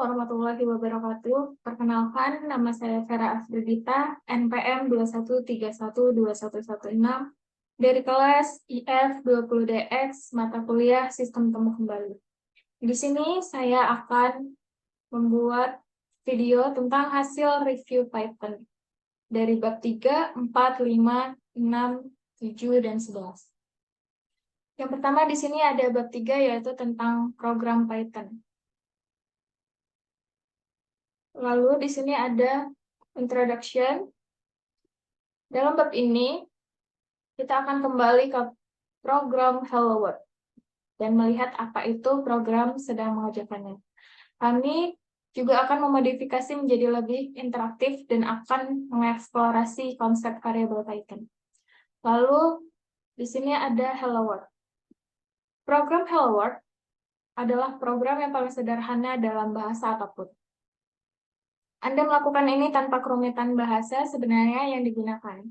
warahmatullahi wabarakatuh. Perkenalkan, nama saya Vera Afrodita, NPM 213121116 dari kelas IF 20DX, mata kuliah Sistem Temu Kembali. Di sini saya akan membuat video tentang hasil review Python dari bab 3, 4, 5, 6, 7, dan 11. Yang pertama di sini ada bab 3, yaitu tentang program Python. Lalu di sini ada introduction. Dalam bab ini, kita akan kembali ke program Hello World dan melihat apa itu program sedang mengerjakannya. Kami juga akan memodifikasi menjadi lebih interaktif dan akan mengeksplorasi konsep variabel Python. Lalu di sini ada Hello World. Program Hello World adalah program yang paling sederhana dalam bahasa apapun. Anda melakukan ini tanpa kerumitan bahasa sebenarnya yang digunakan.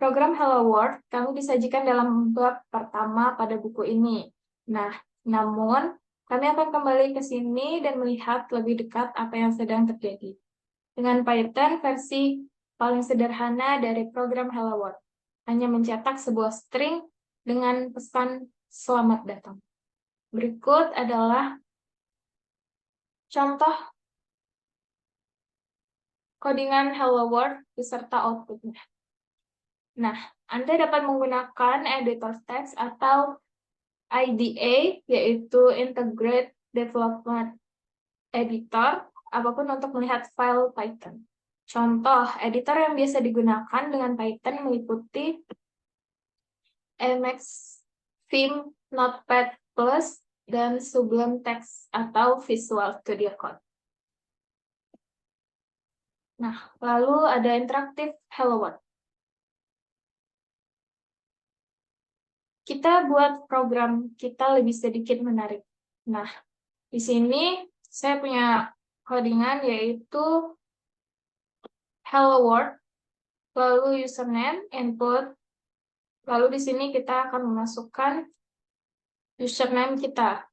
Program Hello World kami disajikan dalam bab pertama pada buku ini. Nah, namun kami akan kembali ke sini dan melihat lebih dekat apa yang sedang terjadi. Dengan Python versi paling sederhana dari program Hello World, hanya mencetak sebuah string dengan pesan selamat datang. Berikut adalah contoh codingan Hello World beserta outputnya. Nah, Anda dapat menggunakan editor teks atau IDE, yaitu Integrated Development Editor, apapun untuk melihat file Python. Contoh editor yang biasa digunakan dengan Python meliputi Emacs, Vim, Notepad+, dan Sublime Text atau Visual Studio Code. Nah, lalu ada interaktif Hello World. Kita buat program kita lebih sedikit menarik. Nah, di sini saya punya codingan yaitu Hello World, lalu username, input, lalu di sini kita akan memasukkan username kita.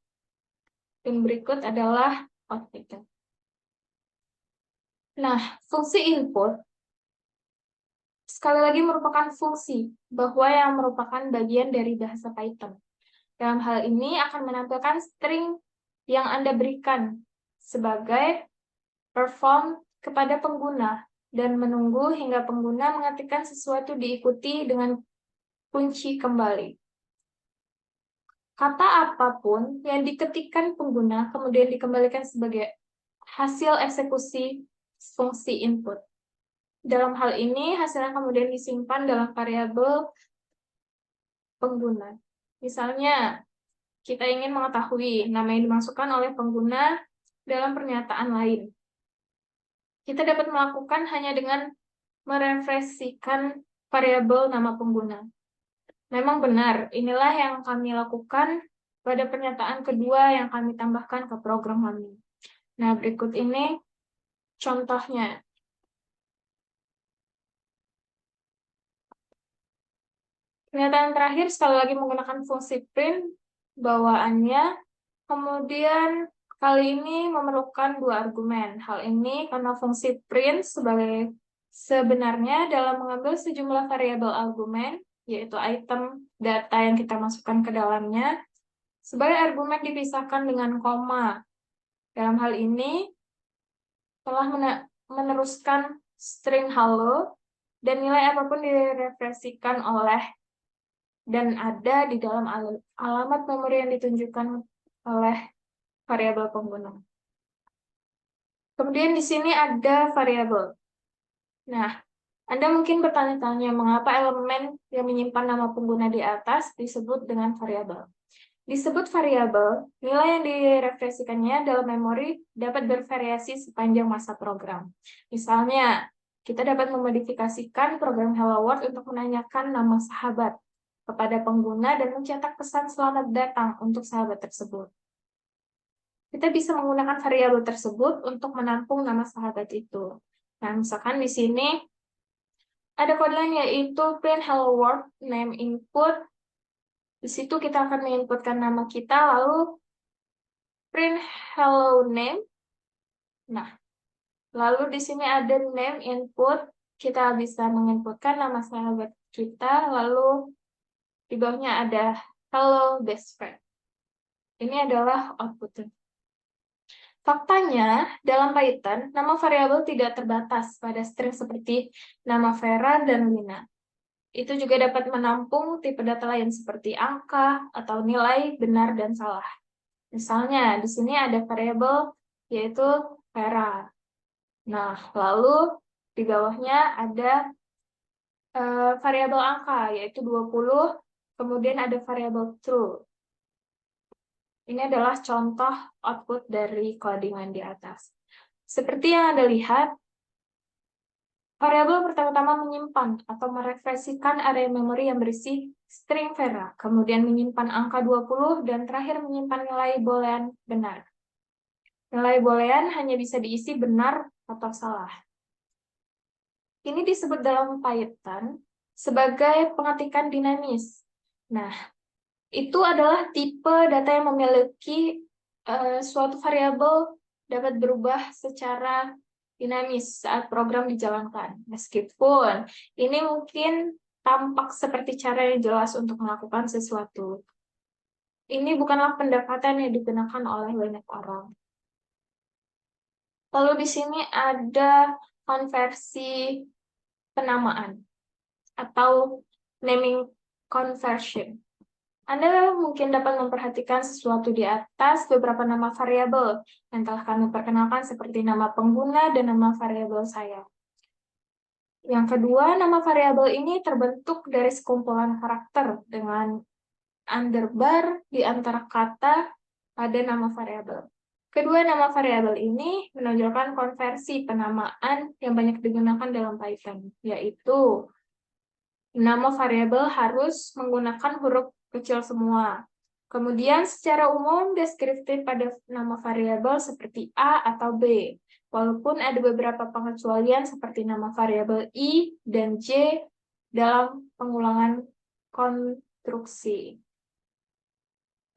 Dan berikut adalah output. Nah, fungsi input sekali lagi merupakan fungsi bahwa yang merupakan bagian dari bahasa Python. Dalam hal ini akan menampilkan string yang Anda berikan sebagai perform kepada pengguna dan menunggu hingga pengguna mengetikkan sesuatu diikuti dengan kunci kembali. Kata apapun yang diketikkan pengguna kemudian dikembalikan sebagai hasil eksekusi fungsi input. Dalam hal ini, hasilnya kemudian disimpan dalam variabel pengguna. Misalnya, kita ingin mengetahui nama yang dimasukkan oleh pengguna dalam pernyataan lain. Kita dapat melakukan hanya dengan merefleksikan variabel nama pengguna. Memang benar, inilah yang kami lakukan pada pernyataan kedua yang kami tambahkan ke program kami. Nah, berikut ini contohnya. Pernyataan terakhir sekali lagi menggunakan fungsi print bawaannya, kemudian kali ini memerlukan dua argumen. Hal ini karena fungsi print sebenarnya dalam mengambil sejumlah variabel argumen, yaitu item data yang kita masukkan ke dalamnya, sebagai argumen dipisahkan dengan koma. Dalam hal ini telah meneruskan string hello dan nilai apapun direfleksikan oleh dan ada di dalam alamat memori yang ditunjukkan oleh variabel pengguna. Kemudian di sini ada variabel. Nah, Anda mungkin bertanya-tanya mengapa elemen yang menyimpan nama pengguna di atas disebut dengan variabel. Disebut variabel, nilai yang direfleksikannya dalam memori dapat bervariasi sepanjang masa program. Misalnya, kita dapat memodifikasikan program Hello World untuk menanyakan nama sahabat kepada pengguna dan mencetak pesan selamat datang untuk sahabat tersebut. Kita bisa menggunakan variabel tersebut untuk menampung nama sahabat itu. Nah, misalkan di sini ada kode lain yaitu print hello world name input. Di situ kita akan menginputkan nama kita, lalu print hello name. Nah, lalu di sini ada name input. Kita bisa menginputkan nama sahabat kita, lalu di bawahnya ada hello best friend. Ini adalah outputnya. Faktanya, dalam Python, nama variabel tidak terbatas pada string seperti nama Vera dan Lina. Itu juga dapat menampung tipe data lain seperti angka atau nilai benar dan salah. Misalnya, di sini ada variabel yaitu Vera. Nah, lalu di bawahnya ada variabel angka, yaitu 20, kemudian ada variabel true. Ini adalah contoh output dari codingan di atas. Seperti yang Anda lihat, variabel pertama-tama menyimpan atau merefleksikan area memori yang berisi string Vera, kemudian menyimpan angka 20, dan terakhir menyimpan nilai boolean benar. Nilai boolean hanya bisa diisi benar atau salah. Ini disebut dalam Python sebagai pengetikan dinamis. Nah, itu adalah tipe data yang memiliki suatu variabel dapat berubah secara dinamis saat program dijalankan. Meskipun ini mungkin tampak seperti cara yang jelas untuk melakukan sesuatu. Ini bukanlah pendekatan yang digunakan oleh banyak orang. Lalu di sini ada konversi penamaan atau naming conversion. Anda mungkin dapat memperhatikan sesuatu di atas beberapa nama variabel yang telah kami perkenalkan seperti nama pengguna dan nama variabel saya. Yang kedua, nama variabel ini terbentuk dari sekumpulan karakter dengan underbar di antara kata pada nama variabel. Kedua nama variabel ini menonjolkan konversi penamaan yang banyak digunakan dalam Python, yaitu nama variabel harus menggunakan huruf kecil semua. Kemudian secara umum deskriptif pada nama variabel seperti A atau B, walaupun ada beberapa pengecualian seperti nama variabel I dan J dalam pengulangan konstruksi.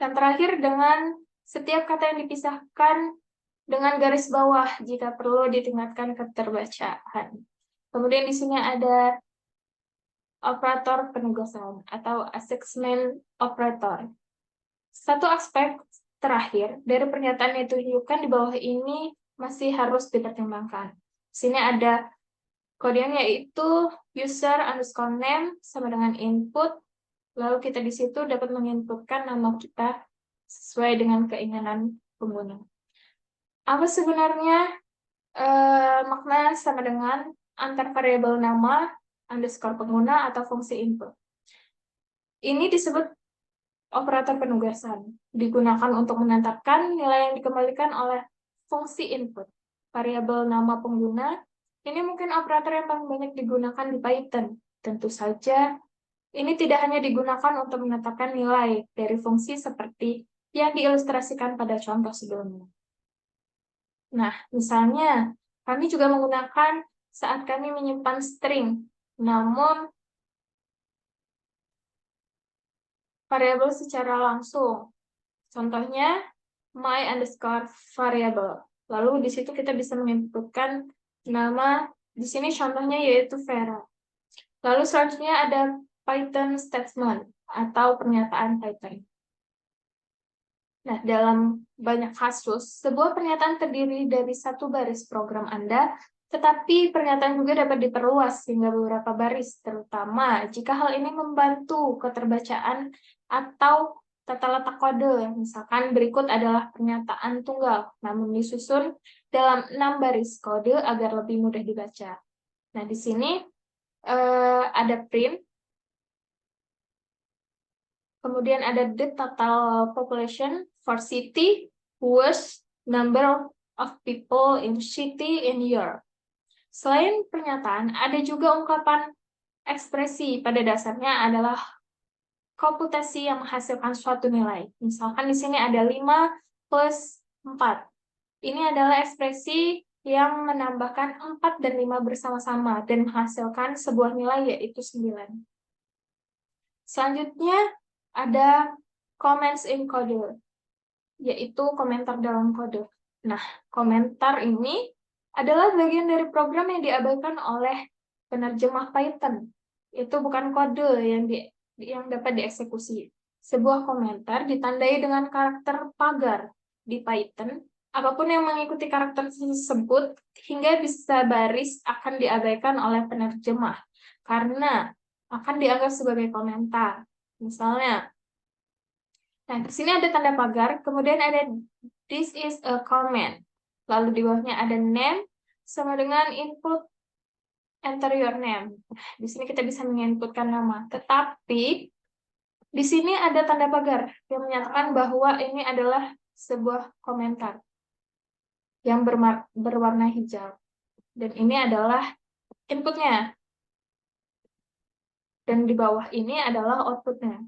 Dan terakhir dengan setiap kata yang dipisahkan dengan garis bawah jika perlu ditingkatkan keterbacaan. Kemudian di sini ada operator penugasan atau assessment operator. Satu aspek terakhir dari pernyataan yang ditunjukkan di bawah ini masih harus dipertimbangkan. Sini ada kodenya yaitu user underscore name sama dengan input, lalu kita di situ dapat menginputkan nama kita sesuai dengan keinginan pengguna. Apa sebenarnya makna sama dengan antar variabel nama underscore pengguna atau fungsi input? Ini disebut operator penugasan, digunakan untuk menetapkan nilai yang dikembalikan oleh fungsi input. Variabel nama pengguna, ini mungkin operator yang paling banyak digunakan di Python. Tentu saja, ini tidak hanya digunakan untuk menetapkan nilai dari fungsi seperti yang diilustrasikan pada contoh sebelumnya. Nah, misalnya, kami juga menggunakan saat kami menyimpan string, namun variabel secara langsung. Contohnya, my underscore variable. Lalu di situ kita bisa menginputkan nama, di sini contohnya yaitu Vera. Lalu selanjutnya ada Python statement atau pernyataan Python. Nah, dalam banyak kasus, sebuah pernyataan terdiri dari satu baris program Anda, tetapi pernyataan juga dapat diperluas hingga beberapa baris, terutama jika hal ini membantu keterbacaan atau tata letak kode. Misalkan berikut adalah pernyataan tunggal, namun disusun dalam 6 baris kode agar lebih mudah dibaca. Nah, di sini ada print, kemudian ada the total population for city was number of people in city in year. Selain pernyataan, ada juga ungkapan ekspresi pada dasarnya adalah komputasi yang menghasilkan suatu nilai. Misalkan di sini ada 5 plus 4. Ini adalah ekspresi yang menambahkan 4 dan 5 bersama-sama dan menghasilkan sebuah nilai yaitu 9. Selanjutnya ada comments in code, yaitu komentar dalam kode. Nah, komentar ini adalah bagian dari program yang diabaikan oleh penerjemah Python. Itu bukan kode yang dapat dieksekusi. Sebuah komentar ditandai dengan karakter pagar di Python. Apapun yang mengikuti karakter tersebut hingga bisa baris akan diabaikan oleh penerjemah karena akan dianggap sebagai komentar. Misalnya, nah, di sini ada tanda pagar, kemudian ada this is a comment. Lalu di bawahnya ada name sama dengan input enter your name. Nah, di sini kita bisa menginputkan nama. Tetapi di sini ada tanda pagar yang menyatakan bahwa ini adalah sebuah komentar yang berwarna hijau. Dan ini adalah inputnya. Dan di bawah ini adalah outputnya.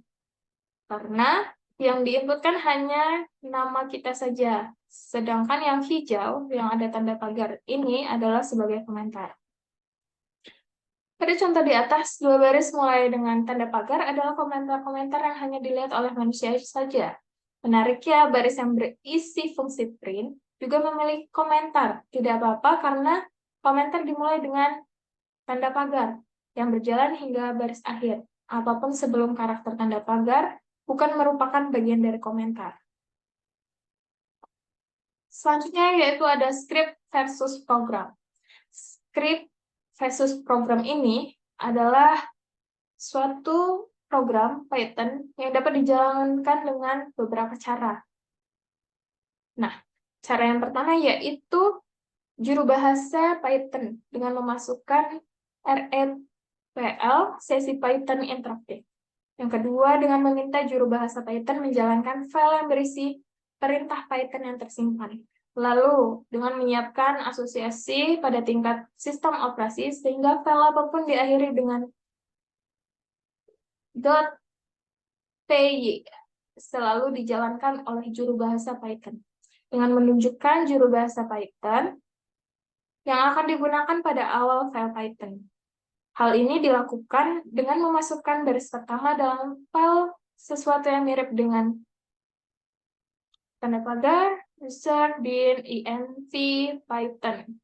Karena yang diinputkan hanya nama kita saja. Sedangkan yang hijau, yang ada tanda pagar ini adalah sebagai komentar. Pada contoh di atas, dua baris mulai dengan tanda pagar adalah komentar-komentar yang hanya dilihat oleh manusia saja. Menariknya, baris yang berisi fungsi print juga memiliki komentar. Tidak apa-apa karena komentar dimulai dengan tanda pagar yang berjalan hingga baris akhir. Apapun sebelum karakter tanda pagar bukan merupakan bagian dari komentar. Selanjutnya yaitu ada script versus program. Script versus program ini adalah suatu program Python yang dapat dijalankan dengan beberapa cara. Nah, cara yang pertama yaitu juru bahasa Python dengan memasukkan REPL sesi Python interaktif. Yang kedua, dengan meminta juru bahasa Python menjalankan file yang berisi perintah Python yang tersimpan. Lalu, dengan menyiapkan asosiasi pada tingkat sistem operasi, sehingga file apapun diakhiri dengan .py selalu dijalankan oleh juru bahasa Python. Dengan menunjukkan juru bahasa Python yang akan digunakan pada awal file Python. Hal ini dilakukan dengan memasukkan baris pertama dalam file sesuatu yang mirip dengan tanda pagar user bin env Python.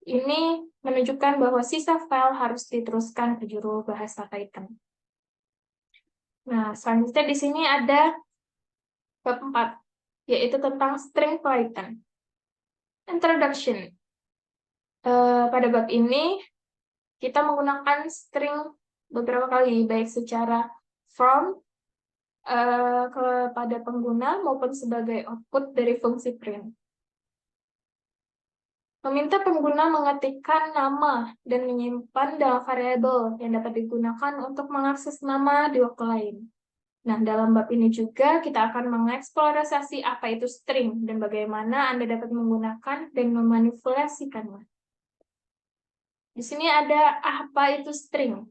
Ini menunjukkan bahwa sisa file harus diteruskan ke juru bahasa Python. Nah, selanjutnya di sini ada bab 4, yaitu tentang string Python. Introduction. Pada bab ini, kita menggunakan string beberapa kali, baik secara from kepada pengguna maupun sebagai output dari fungsi print. Meminta pengguna mengetikkan nama dan menyimpan dalam variabel yang dapat digunakan untuk mengakses nama di waktu lain. Nah, dalam bab ini juga kita akan mengeksplorasi apa itu string dan bagaimana Anda dapat menggunakan dan memanipulasikannya. Di sini ada apa itu string.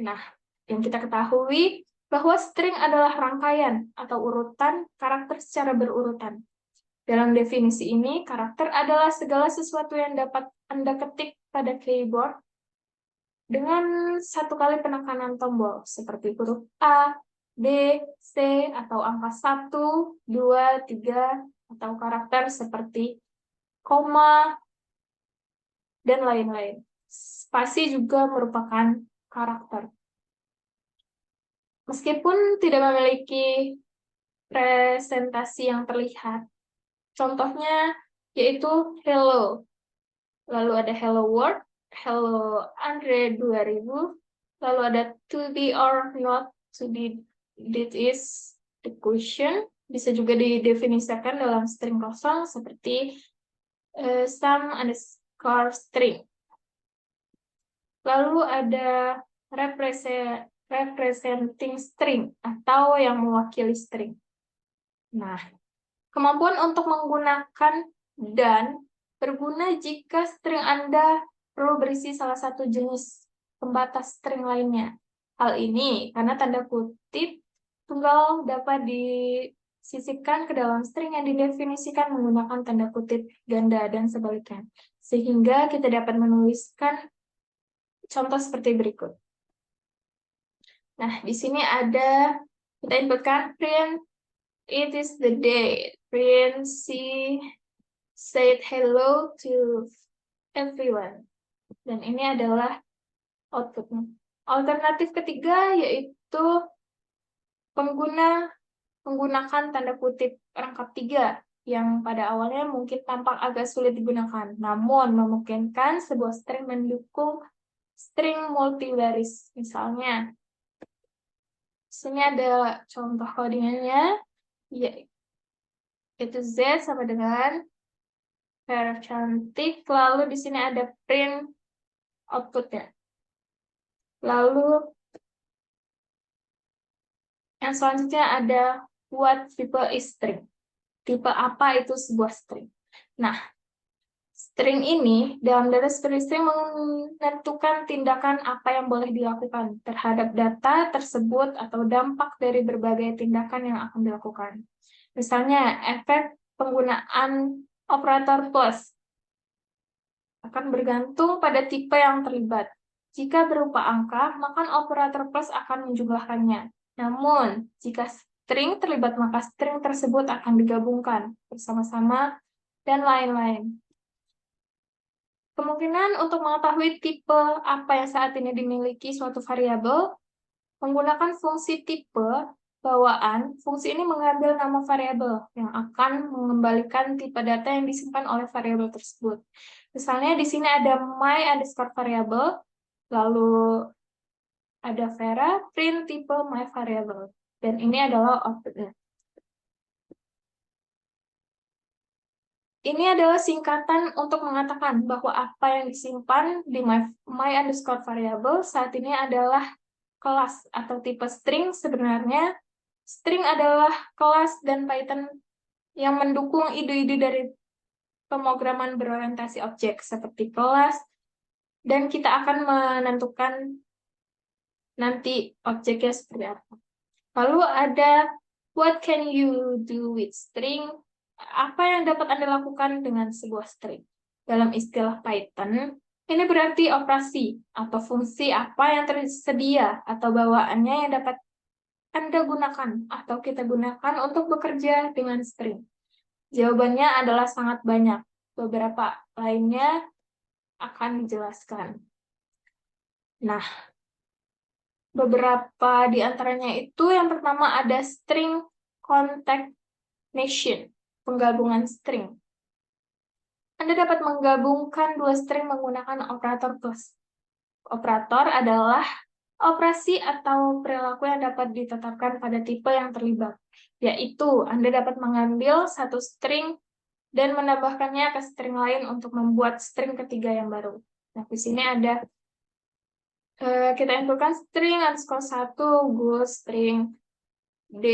Nah, yang kita ketahui bahwa string adalah rangkaian atau urutan karakter secara berurutan. Dalam definisi ini, karakter adalah segala sesuatu yang dapat Anda ketik pada keyboard dengan satu kali penekanan tombol, seperti huruf A, B, C, atau angka 1, 2, 3, atau karakter seperti koma, dan lain-lain. Spasi juga merupakan karakter. Meskipun tidak memiliki presentasi yang terlihat, contohnya yaitu hello. Lalu ada hello world, hello Andre 2000, lalu ada to be or not to be, this is the question. Bisa juga didefinisikan dalam string kosong seperti some underscore string. Lalu ada representing string atau yang mewakili string. Nah, kemampuan untuk menggunakan dan berguna jika string Anda perlu berisi salah satu jenis pembatas string lainnya. Hal ini karena tanda kutip tunggal dapat disisipkan ke dalam string yang didefinisikan menggunakan tanda kutip ganda dan sebaliknya. Sehingga kita dapat menuliskan contoh seperti berikut. Nah, di sini ada, kita inputkan print it is the day, print C said hello to everyone. Dan ini adalah outputnya. Alternatif ketiga yaitu pengguna menggunakan tanda kutip rangkap 3 yang pada awalnya mungkin tampak agak sulit digunakan, namun memungkinkan sebuah string mendukung string multibaris. Misalnya, di sini ada contoh codingannya, yaitu Z sama dengan Vera cantik, lalu di sini ada print outputnya. Lalu yang selanjutnya ada what type is string. Tipe apa itu sebuah string. Nah, string ini dalam data seperti string menentukan tindakan apa yang boleh dilakukan terhadap data tersebut atau dampak dari berbagai tindakan yang akan dilakukan. Misalnya, efek penggunaan operator plus akan bergantung pada tipe yang terlibat. Jika berupa angka, maka operator plus akan menjumlahkannya. Namun, jika string terlibat, maka string tersebut akan digabungkan bersama-sama dan lain-lain. Kemungkinan untuk mengetahui tipe apa yang saat ini dimiliki suatu variabel, menggunakan fungsi tipe bawaan, fungsi ini mengambil nama variabel yang akan mengembalikan tipe data yang disimpan oleh variabel tersebut. Misalnya di sini ada my underscore variabel, lalu ada Vera, print tipe my variable. Dan ini adalah outputnya. Ini adalah singkatan untuk mengatakan bahwa apa yang disimpan di my underscore variable saat ini adalah kelas atau tipe string. Sebenarnya, string adalah kelas dan Python yang mendukung ide-ide dari pemrograman berorientasi objek seperti kelas, dan kita akan menentukan nanti objeknya seperti apa. Lalu ada what can you do with string? Apa yang dapat Anda lakukan dengan sebuah string? Dalam istilah Python, ini berarti operasi atau fungsi apa yang tersedia atau bawaannya yang dapat Anda gunakan atau kita gunakan untuk bekerja dengan string. Jawabannya adalah sangat banyak. Beberapa lainnya akan dijelaskan. Nah, beberapa di antaranya itu yang pertama ada string concatenation, penggabungan string. Anda dapat menggabungkan dua string menggunakan operator plus. Operator adalah operasi atau perilaku yang dapat ditetapkan pada tipe yang terlibat, yaitu Anda dapat mengambil satu string dan menambahkannya ke string lain untuk membuat string ketiga yang baru. Nah, di sini ada kita inputkan string underscore 1, good string D,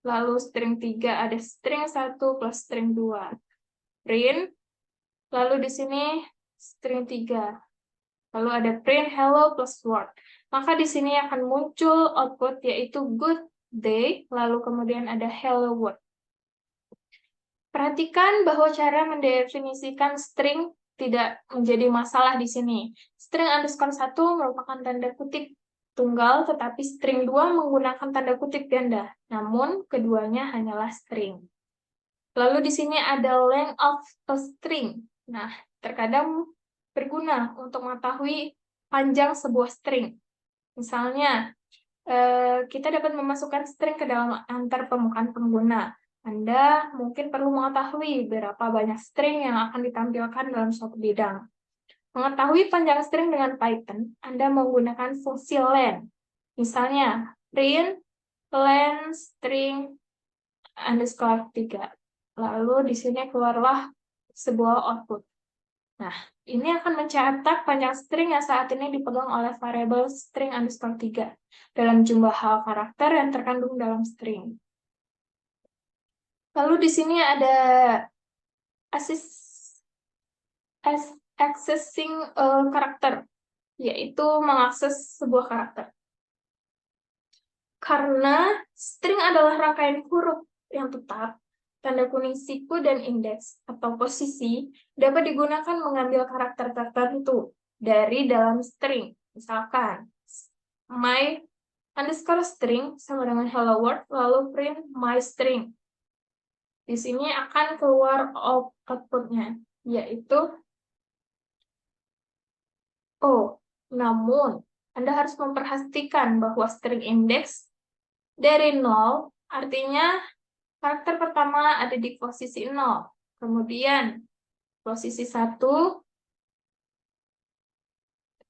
lalu string 3 ada string 1 plus string 2. Print, lalu di sini string 3. Lalu ada print hello plus word. Maka di sini akan muncul output yaitu good day, lalu kemudian ada hello world. Perhatikan bahwa cara mendefinisikan string tidak menjadi masalah di sini. String underscore 1 merupakan tanda kutip tunggal, tetapi string 2 menggunakan tanda kutip ganda. Namun, keduanya hanyalah string. Lalu di sini ada length of a string. Nah, terkadang berguna untuk mengetahui panjang sebuah string. Misalnya, kita dapat memasukkan string ke dalam antar permukaan pengguna. Anda mungkin perlu mengetahui berapa banyak string yang akan ditampilkan dalam suatu bidang. Mengetahui panjang string dengan Python, Anda menggunakan fungsi len. Misalnya, print len string underscore 3. Lalu di sini keluarlah sebuah output. Nah, ini akan mencetak panjang string yang saat ini dipegang oleh variabel string underscore 3 dalam jumlah hal karakter yang terkandung dalam string. Lalu di sini ada accessing karakter, yaitu mengakses sebuah karakter. Karena string adalah rangkaian huruf yang tetap, tanda kuning siku dan indeks atau posisi dapat digunakan mengambil karakter tertentu dari dalam string. Misalkan, my underscore string sama dengan hello world, lalu print my string. Di sini akan keluar output-nya, yaitu namun Anda harus memperhatikan bahwa string index dari 0, artinya karakter pertama ada di posisi 0. Kemudian posisi 1,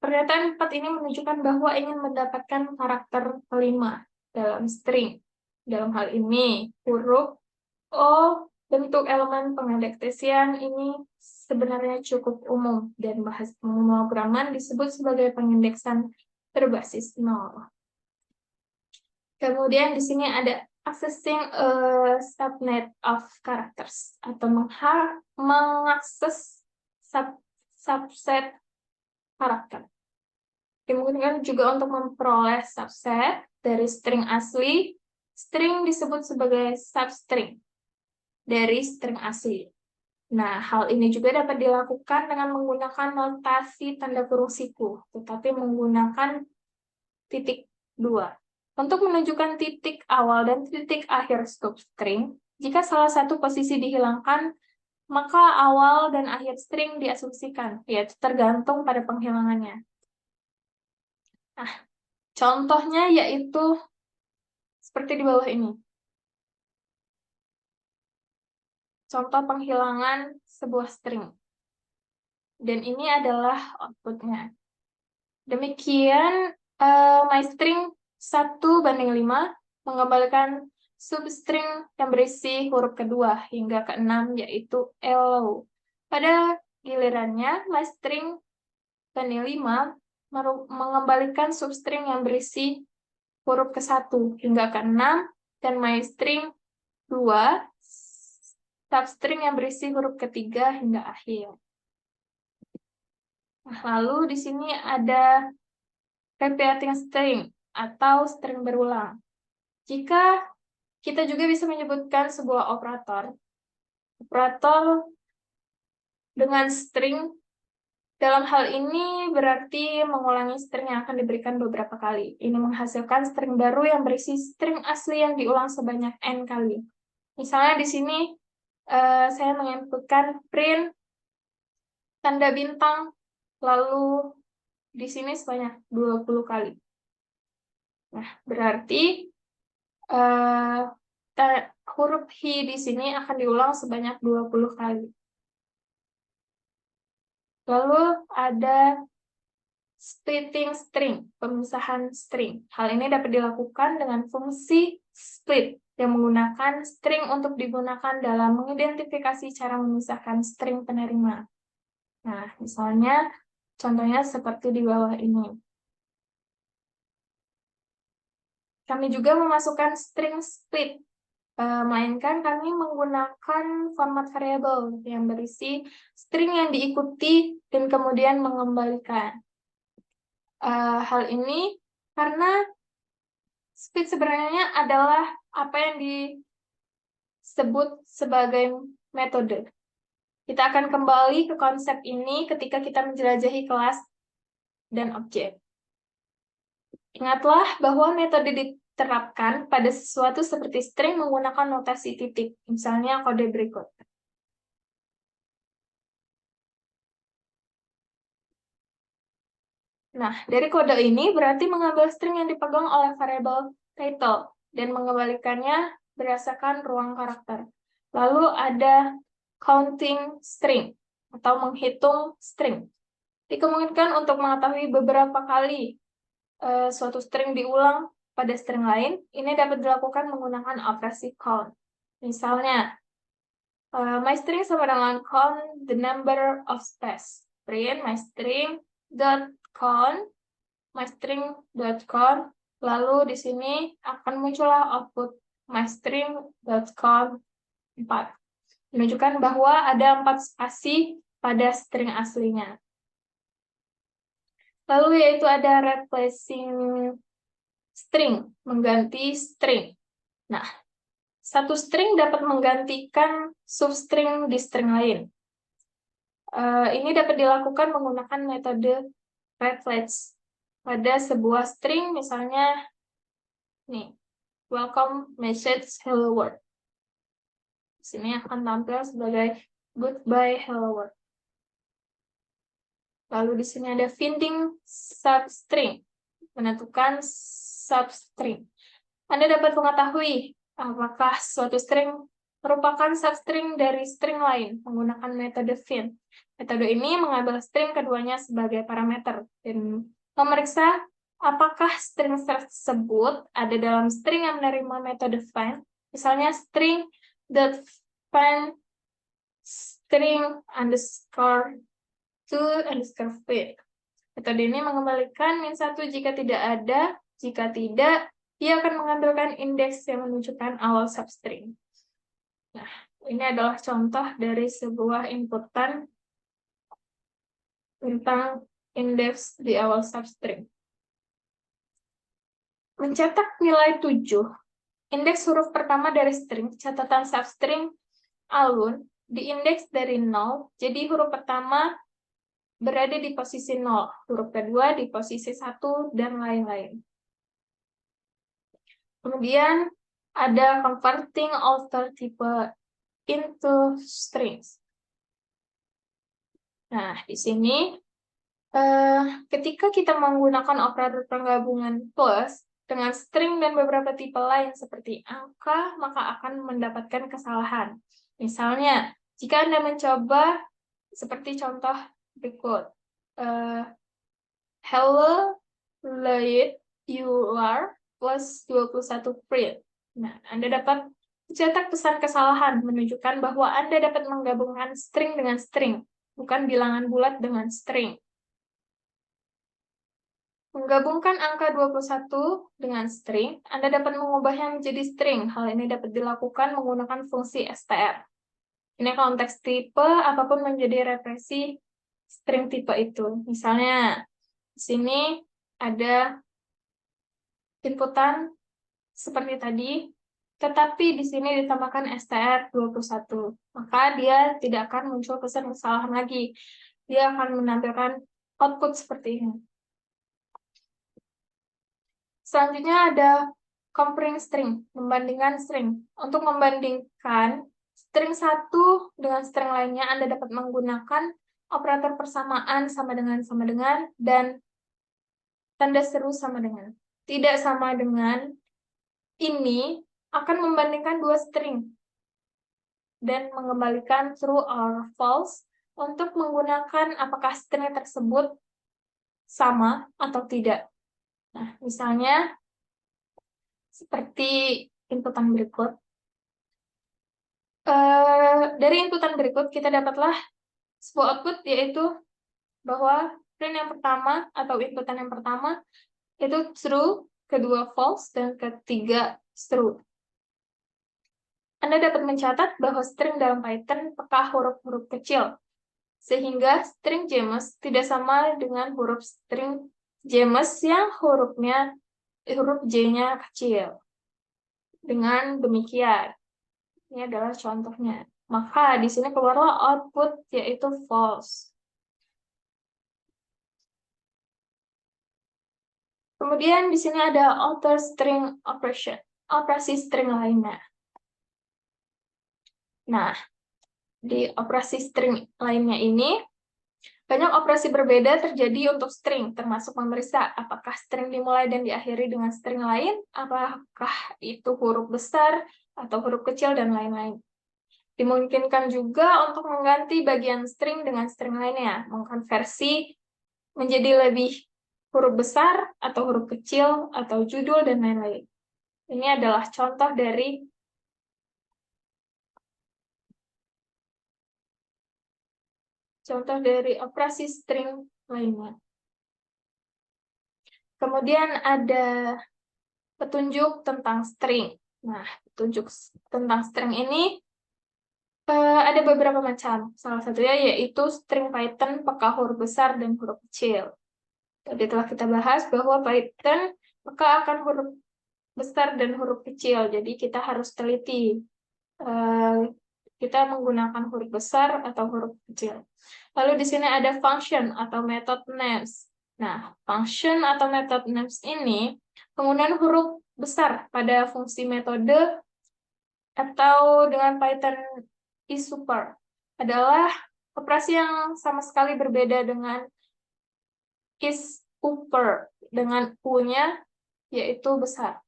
pernyataan 4 ini menunjukkan bahwa ingin mendapatkan karakter kelima dalam string. Dalam hal ini, huruf O, bentuk elemen pengindekasian ini sebenarnya cukup umum, dan bahasa pemrograman disebut sebagai pengindeksan berbasis 0. Kemudian di sini ada accessing a subnet of characters, atau mengakses subset karakter. Dimungkinkan juga untuk memperoleh subset dari string asli. String disebut sebagai substring dari string asli. Nah, hal ini juga dapat dilakukan dengan menggunakan notasi tanda kurung siku, tetapi menggunakan titik 2. Untuk menunjukkan titik awal dan titik akhir substring, jika salah satu posisi dihilangkan, maka awal dan akhir string diasumsikan, yaitu tergantung pada penghilangannya. Nah, contohnya yaitu seperti di bawah ini. Contoh penghilangan sebuah string. Dan ini adalah output-nya. Demikian, myString 1:5 mengembalikan substring yang berisi huruf kedua hingga ke-6, yaitu hello. Pada gilirannya, myString 5 mengembalikan substring yang berisi huruf ke-1 hingga ke-6, dan myString 2 substring yang berisi huruf ketiga hingga akhir. Nah, lalu di sini ada repeating string atau string berulang. Jika kita juga bisa menyebutkan sebuah operator dengan string, dalam hal ini berarti mengulangi string yang akan diberikan beberapa kali. Ini menghasilkan string baru yang berisi string asli yang diulang sebanyak n kali. Misalnya di sini saya menginputkan print tanda bintang, lalu di sini sebanyak 20 kali. Nah, berarti huruf hi di sini akan diulang sebanyak 20 kali. Lalu ada splitting string, pemisahan string. Hal ini dapat dilakukan dengan fungsi split yang menggunakan string untuk digunakan dalam mengidentifikasi cara memisahkan string penerima. Nah, misalnya contohnya seperti di bawah ini. Kami juga memasukkan string split, melainkan kami menggunakan format variabel yang berisi string yang diikuti dan kemudian mengembalikan. Hal ini karena split sebenarnya adalah apa yang disebut sebagai metode. Kita akan kembali ke konsep ini ketika kita menjelajahi kelas dan objek. Ingatlah bahwa metode diterapkan pada sesuatu seperti string menggunakan notasi titik, misalnya kode berikut. Nah, dari kode ini berarti mengambil string yang dipegang oleh variabel title dan mengembalikannya berdasarkan ruang karakter. Lalu ada counting string atau menghitung string. Dikemungkinkan untuk mengetahui beberapa kali suatu string diulang pada string lain, ini dapat dilakukan menggunakan operasi count. Misalnya, myString sama dengan count the number of space. Print myString.count, myString.count, lalu di sini akan muncullah output myString.count 4. Menunjukkan bahwa ada 4 spasi pada string aslinya. Lalu yaitu ada replacing string, mengganti string. Nah, satu string dapat menggantikan substring di string lain. Ini dapat dilakukan menggunakan metode replace pada sebuah string, misalnya nih, welcome message hello world. Di sini akan tampil sebagai goodbye hello world. Lalu di sini ada finding substring, menentukan substring. Anda dapat mengetahui apakah suatu string merupakan substring dari string lain menggunakan metode find. Metode ini mengambil string keduanya sebagai parameter dan memeriksa apakah string tersebut ada dalam string yang menerima metode find. Misalnya string find string underscore to underscore find. Metode ini mengembalikan min1 jika tidak ada, jika tidak, dia akan mengambilkan indeks yang menunjukkan awal substring. Nah, ini adalah contoh dari sebuah inputan tentang indeks di awal substring. Mencetak nilai 7, indeks huruf pertama dari string, catatan substring alun, diindeks dari 0, jadi huruf pertama berada di posisi 0, huruf kedua di posisi 1, dan lain-lain. Kemudian ada converting alter type into strings. Nah, di sini ketika kita menggunakan operator penggabungan plus dengan string dan beberapa tipe lain seperti angka, maka akan mendapatkan kesalahan. Misalnya, jika Anda mencoba seperti contoh berikut. Hello, late you are plus 21 print. Nah, Anda dapat cetak pesan kesalahan menunjukkan bahwa Anda dapat menggabungkan string dengan string, bukan bilangan bulat dengan string. Menggabungkan angka 21 dengan string, Anda dapat mengubahnya menjadi string. Hal ini dapat dilakukan menggunakan fungsi str. Ini konteks tipe, apapun menjadi referensi string tipe itu. Misalnya, di sini ada inputan seperti tadi, tetapi di sini ditambahkan str21. Maka dia tidak akan muncul pesan kesalahan lagi. Dia akan menampilkan output seperti ini. Selanjutnya ada comparing string, membandingkan string. Untuk membandingkan string satu dengan string lainnya, Anda dapat menggunakan operator persamaan sama dengan, dan tanda seru sama dengan. Tidak sama dengan ini akan membandingkan dua string dan mengembalikan true or false untuk menggunakan apakah string tersebut sama atau tidak. Nah, misalnya seperti inputan berikut. Dari inputan berikut kita dapatlah sebuah output, yaitu bahwa string yang pertama atau inputan yang pertama itu true, kedua false, dan ketiga true. Anda dapat mencatat bahwa string dalam Python peka huruf-huruf kecil, sehingga string James tidak sama dengan huruf string James yang huruf J-nya kecil. Dengan demikian, ini adalah contohnya. Maka di sini keluarlah output yaitu false. Kemudian di sini ada alter string operation, operasi string lainnya. Nah, di operasi string lainnya ini, banyak operasi berbeda terjadi untuk string, termasuk memeriksa apakah string dimulai dan diakhiri dengan string lain, apakah itu huruf besar atau huruf kecil, dan lain-lain. Dimungkinkan juga untuk mengganti bagian string dengan string lainnya, mengkonversi menjadi lebih huruf besar atau huruf kecil, atau judul, dan lain-lain. Ini adalah contoh dari operasi string lainnya. Kemudian ada petunjuk tentang string. Nah, petunjuk tentang string ini ada beberapa macam. Salah satunya yaitu string Python peka huruf besar dan huruf kecil. Tadi telah kita bahas bahwa Python peka akan huruf besar dan huruf kecil. Jadi kita harus teliti. Kita menggunakan huruf besar atau huruf kecil. Lalu di sini ada function atau method names. Nah, function atau method names ini penggunaan huruf besar pada fungsi metode atau dengan Python isSuper adalah operasi yang sama sekali berbeda dengan isUper dengan U-nya yaitu besar.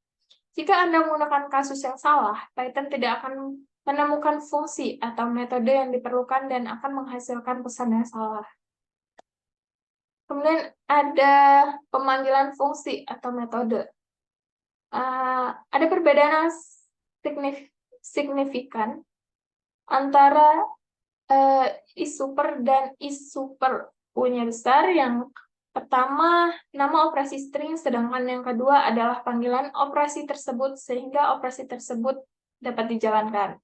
Jika Anda menggunakan kasus yang salah, Python tidak akan menemukan fungsi atau metode yang diperlukan dan akan menghasilkan pesan yang salah. Kemudian ada pemanggilan fungsi atau metode. Ada perbedaan signifikan antara isSuper dan isSuper. U-nya besar, yang pertama nama operasi string, sedangkan yang kedua adalah panggilan operasi tersebut sehingga operasi tersebut dapat dijalankan.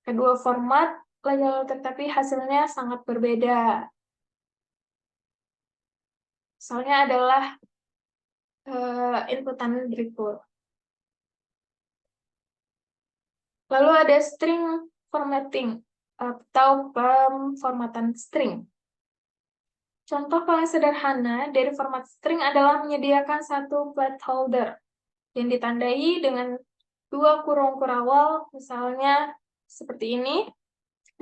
Kedua format legal tetapi hasilnya sangat berbeda. Misalnya adalah inputan berikut. Lalu ada string formatting atau pemformatan string. Contoh paling sederhana dari format string adalah menyediakan satu placeholder yang ditandai dengan dua kurung kurawal, misalnya seperti ini.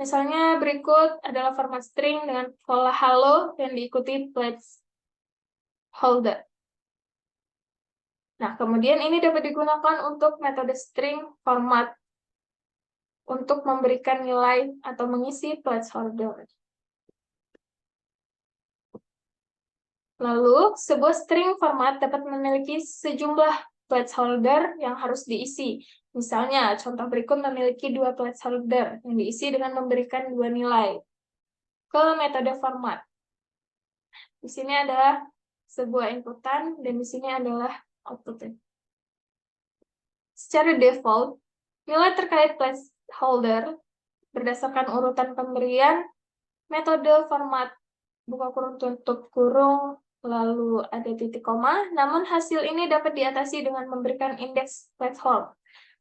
Misalnya berikut adalah format string dengan pola halo yang diikuti placeholder. Nah, kemudian ini dapat digunakan untuk metode string format untuk memberikan nilai atau mengisi placeholder. Lalu, sebuah string format dapat memiliki sejumlah placeholder yang harus diisi. Misalnya, contoh berikut memiliki dua placeholder yang diisi dengan memberikan dua nilai ke metode format. Di sini adalah sebuah inputan, dan di sini adalah outputnya. Secara default, nilai terkait placeholder berdasarkan urutan pemberian metode format buka kurung tutup kurung, lalu ada titik koma, namun hasil ini dapat diatasi dengan memberikan indeks placeholder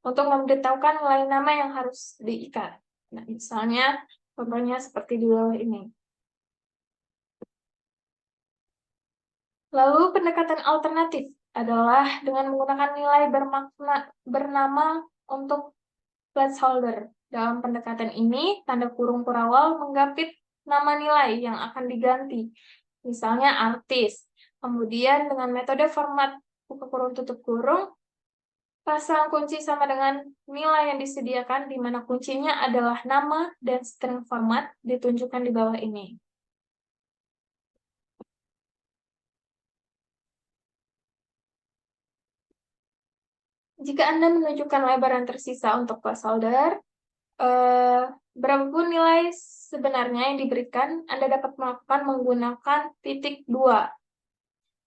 untuk memberitahukan nilai nama yang harus diikat. Nah, misalnya contohnya seperti di bawah ini. Lalu pendekatan alternatif adalah dengan menggunakan nilai bernama untuk placeholder. Dalam pendekatan ini, tanda kurung kurawal menggapit nama nilai yang akan diganti. Misalnya artis. Kemudian dengan metode format buka kurung tutup kurung, pasang kunci sama dengan nilai yang disediakan, di mana kuncinya adalah nama dan string format ditunjukkan di bawah ini. Jika Anda menunjukkan lebar yang tersisa untuk placeholder, berapapun nilai sebenarnya yang diberikan, Anda dapat melakukan menggunakan titik 2.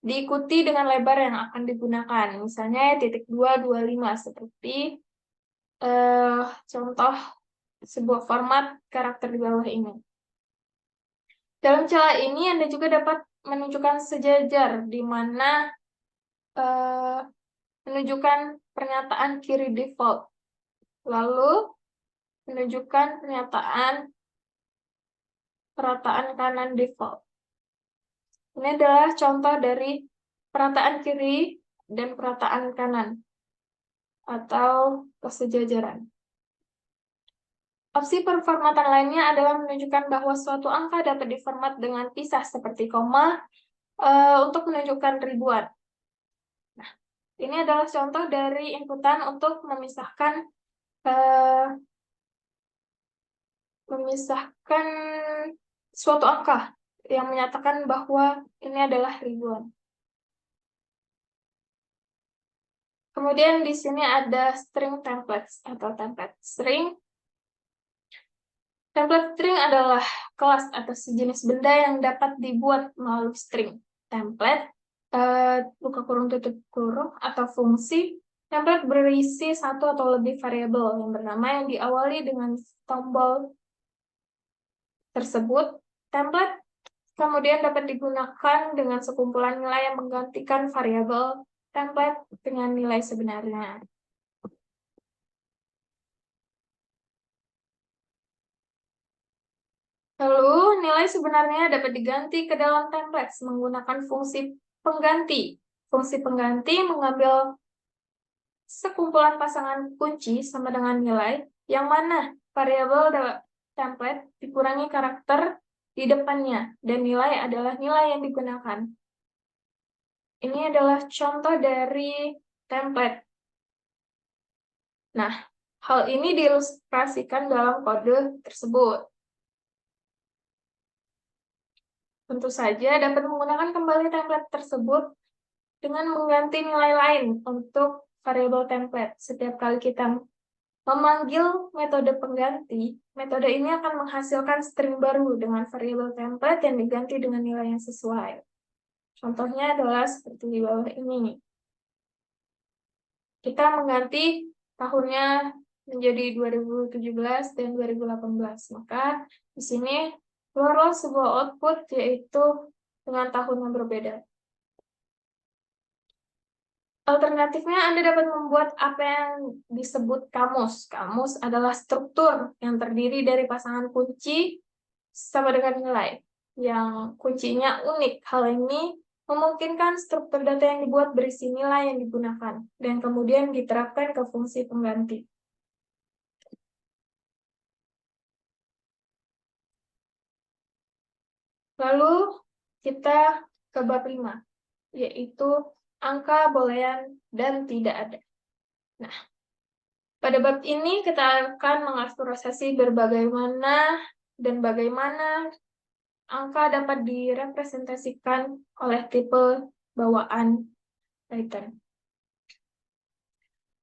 Diikuti dengan lebar yang akan digunakan. Misalnya titik 225, seperti contoh sebuah format karakter di bawah ini. Dalam celah ini, Anda juga dapat menunjukkan sejajar, di mana menunjukkan pernyataan kiri default. Lalu, menunjukkan perataan kanan default. Ini adalah contoh dari perataan kiri dan perataan kanan atau kesejajaran. Opsi performatan lainnya adalah menunjukkan bahwa suatu angka dapat diformat dengan pisah seperti koma untuk menunjukkan ribuan. Nah, ini adalah contoh dari inputan untuk memisahkan suatu angka yang menyatakan bahwa ini adalah ribuan. Kemudian di sini ada string templates atau template string. Template string adalah kelas atau sejenis benda yang dapat dibuat melalui string. Template, buka kurung tutup kurung, atau fungsi. Template berisi satu atau lebih variabel yang bernama yang diawali dengan tombol tersebut. Template kemudian dapat digunakan dengan sekumpulan nilai yang menggantikan variabel template dengan nilai sebenarnya. Lalu, nilai sebenarnya dapat diganti ke dalam template menggunakan fungsi pengganti. Fungsi pengganti mengambil sekumpulan pasangan kunci sama dengan nilai, yang mana variabel template dikurangi karakter di depannya, dan nilai adalah nilai yang digunakan. Ini adalah contoh dari template. Nah, hal ini diilustrasikan dalam kode tersebut. Tentu saja dapat menggunakan kembali template tersebut dengan mengganti nilai lain untuk variabel template. Setiap kali kita memanggil metode pengganti, metode ini akan menghasilkan string baru dengan variabel template yang diganti dengan nilai yang sesuai. Contohnya adalah seperti di bawah ini. Kita mengganti tahunnya menjadi 2017 dan 2018. Maka di sini keluarlah sebuah output yaitu dengan tahun yang berbeda. Alternatifnya, Anda dapat membuat apa yang disebut kamus. Kamus adalah struktur yang terdiri dari pasangan kunci sama dengan nilai, yang kuncinya unik. Hal ini memungkinkan struktur data yang dibuat berisi nilai yang digunakan, dan kemudian diterapkan ke fungsi pengganti. Lalu kita ke bab 5, yaitu angka boolean dan tidak ada. Nah, pada bab ini kita akan mengaktualisasi bagaimana angka dapat direpresentasikan oleh tipe bawaan Python.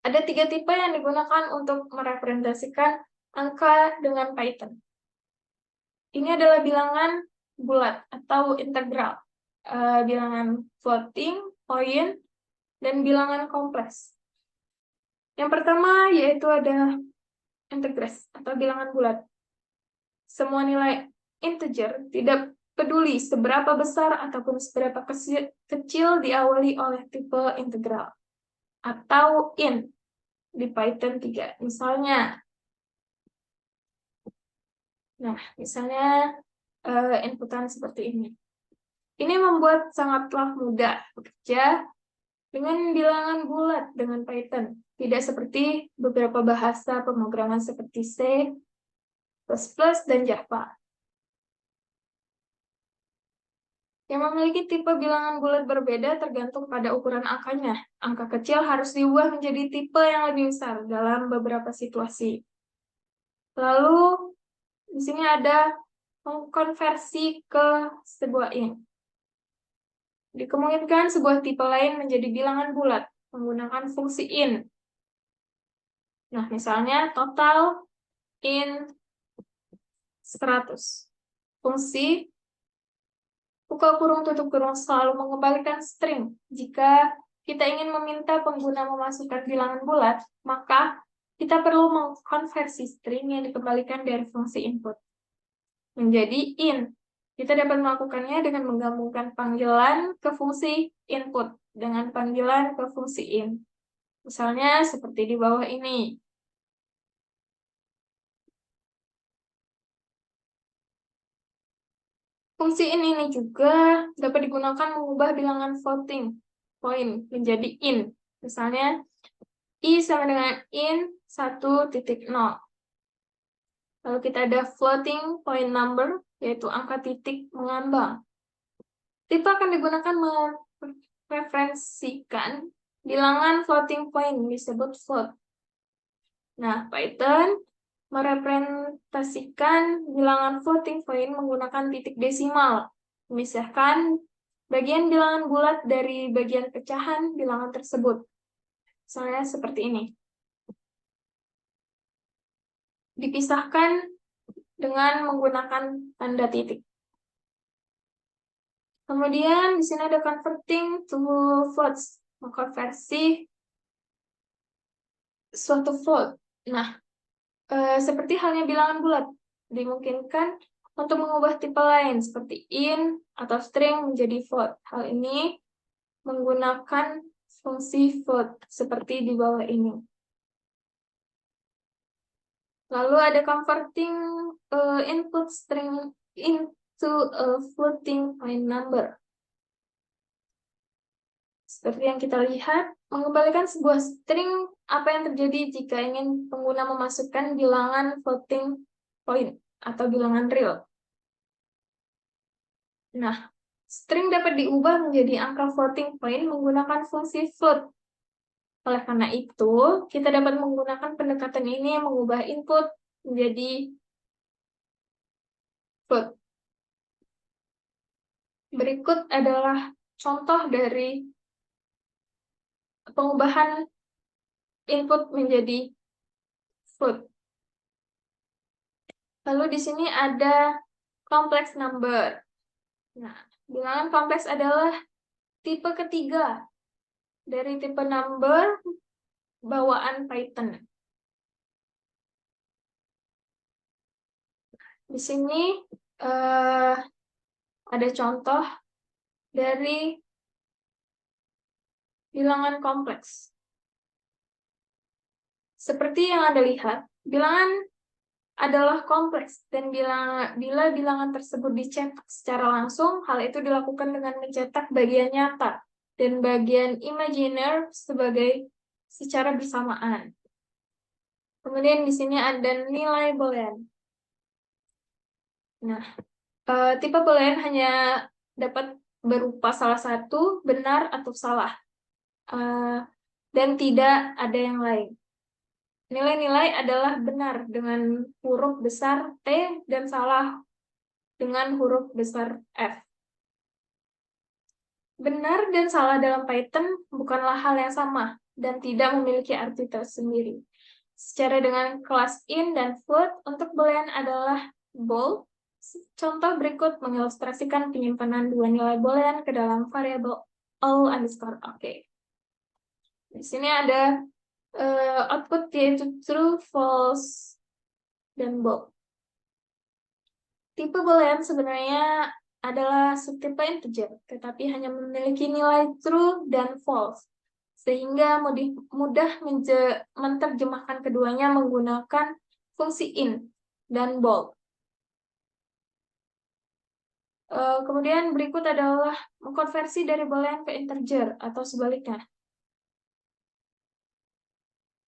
Ada 3 tipe yang digunakan untuk merepresentasikan angka dengan Python. Ini adalah bilangan bulat atau integral, bilangan floating, point, dan bilangan kompleks. Yang pertama yaitu ada integers atau bilangan bulat. Semua nilai integer, tidak peduli seberapa besar ataupun seberapa kecil, diawali oleh tipe integral atau int di Python 3. Misalnya inputan seperti ini. Ini membuat sangatlah mudah bekerja dengan bilangan bulat dengan Python. Tidak seperti beberapa bahasa pemrograman seperti C, dan Java, yang memiliki tipe bilangan bulat berbeda tergantung pada ukuran angkanya. Angka kecil harus diubah menjadi tipe yang lebih besar dalam beberapa situasi. Lalu, di sini ada mengkonversi ke sebuah int. Dikemungkinkan sebuah tipe lain menjadi bilangan bulat menggunakan fungsi int. Nah, misalnya total int 100. Fungsi buka kurung tutup kurung selalu mengembalikan string. Jika kita ingin meminta pengguna memasukkan bilangan bulat, maka kita perlu mengkonversi string yang dikembalikan dari fungsi input menjadi int. Kita dapat melakukannya dengan menggabungkan panggilan ke fungsi input dengan panggilan ke fungsi int. Misalnya seperti di bawah ini. Fungsi ini juga dapat digunakan mengubah bilangan floating point menjadi int. Misalnya, i sama dengan int 1.0. Lalu kita ada floating point number, yaitu angka titik mengambang. Tipe akan digunakan mereferensikan bilangan floating point, disebut float. Nah, Python merepresentasikan bilangan floating point menggunakan titik desimal, memisahkan bagian bilangan bulat dari bagian pecahan bilangan tersebut. Misalnya seperti ini. Dipisahkan dengan menggunakan tanda titik. Kemudian di sini ada converting to floats, mengkonversi suatu float. Nah, seperti halnya bilangan bulat, dimungkinkan untuk mengubah tipe lain seperti int atau string menjadi float. Hal ini menggunakan fungsi float seperti di bawah ini. Lalu ada converting input string into a floating point number. Seperti yang kita lihat, mengembalikan sebuah string apa yang terjadi jika ingin pengguna memasukkan bilangan floating point atau bilangan real. Nah, string dapat diubah menjadi angka floating point menggunakan fungsi float. Oleh karena itu, kita dapat menggunakan pendekatan ini yang mengubah input menjadi float. Berikut adalah contoh dari pengubahan input menjadi float. Lalu di sini ada complex number. Nah, bilangan kompleks adalah tipe ketiga dari tipe number bawaan Python. Di sini ada contoh dari bilangan kompleks. Seperti yang Anda lihat, bilangan adalah kompleks, dan bila bilangan tersebut dicetak secara langsung, hal itu dilakukan dengan mencetak bagian nyata dan bagian imajiner secara bersamaan. Kemudian di sini ada nilai boolean. Nah, tipe boolean hanya dapat berupa salah satu benar atau salah, dan tidak ada yang lain. Nilai-nilai adalah benar dengan huruf besar T dan salah dengan huruf besar F. Benar dan salah dalam Python bukanlah hal yang sama dan tidak memiliki arti tersendiri. Secara dengan kelas in dan float, untuk boolean adalah bool. Contoh berikut mengilustrasikan penyimpanan dua nilai boolean ke dalam variabel all_OK. Di sini ada output yaitu true, false, dan bool. Tipe boolean sebenarnya adalah subtipe integer, tetapi hanya memiliki nilai true dan false, sehingga mudah menerjemahkan keduanya menggunakan fungsi in dan bool. Kemudian berikut adalah mengkonversi dari boolean ke integer atau sebaliknya.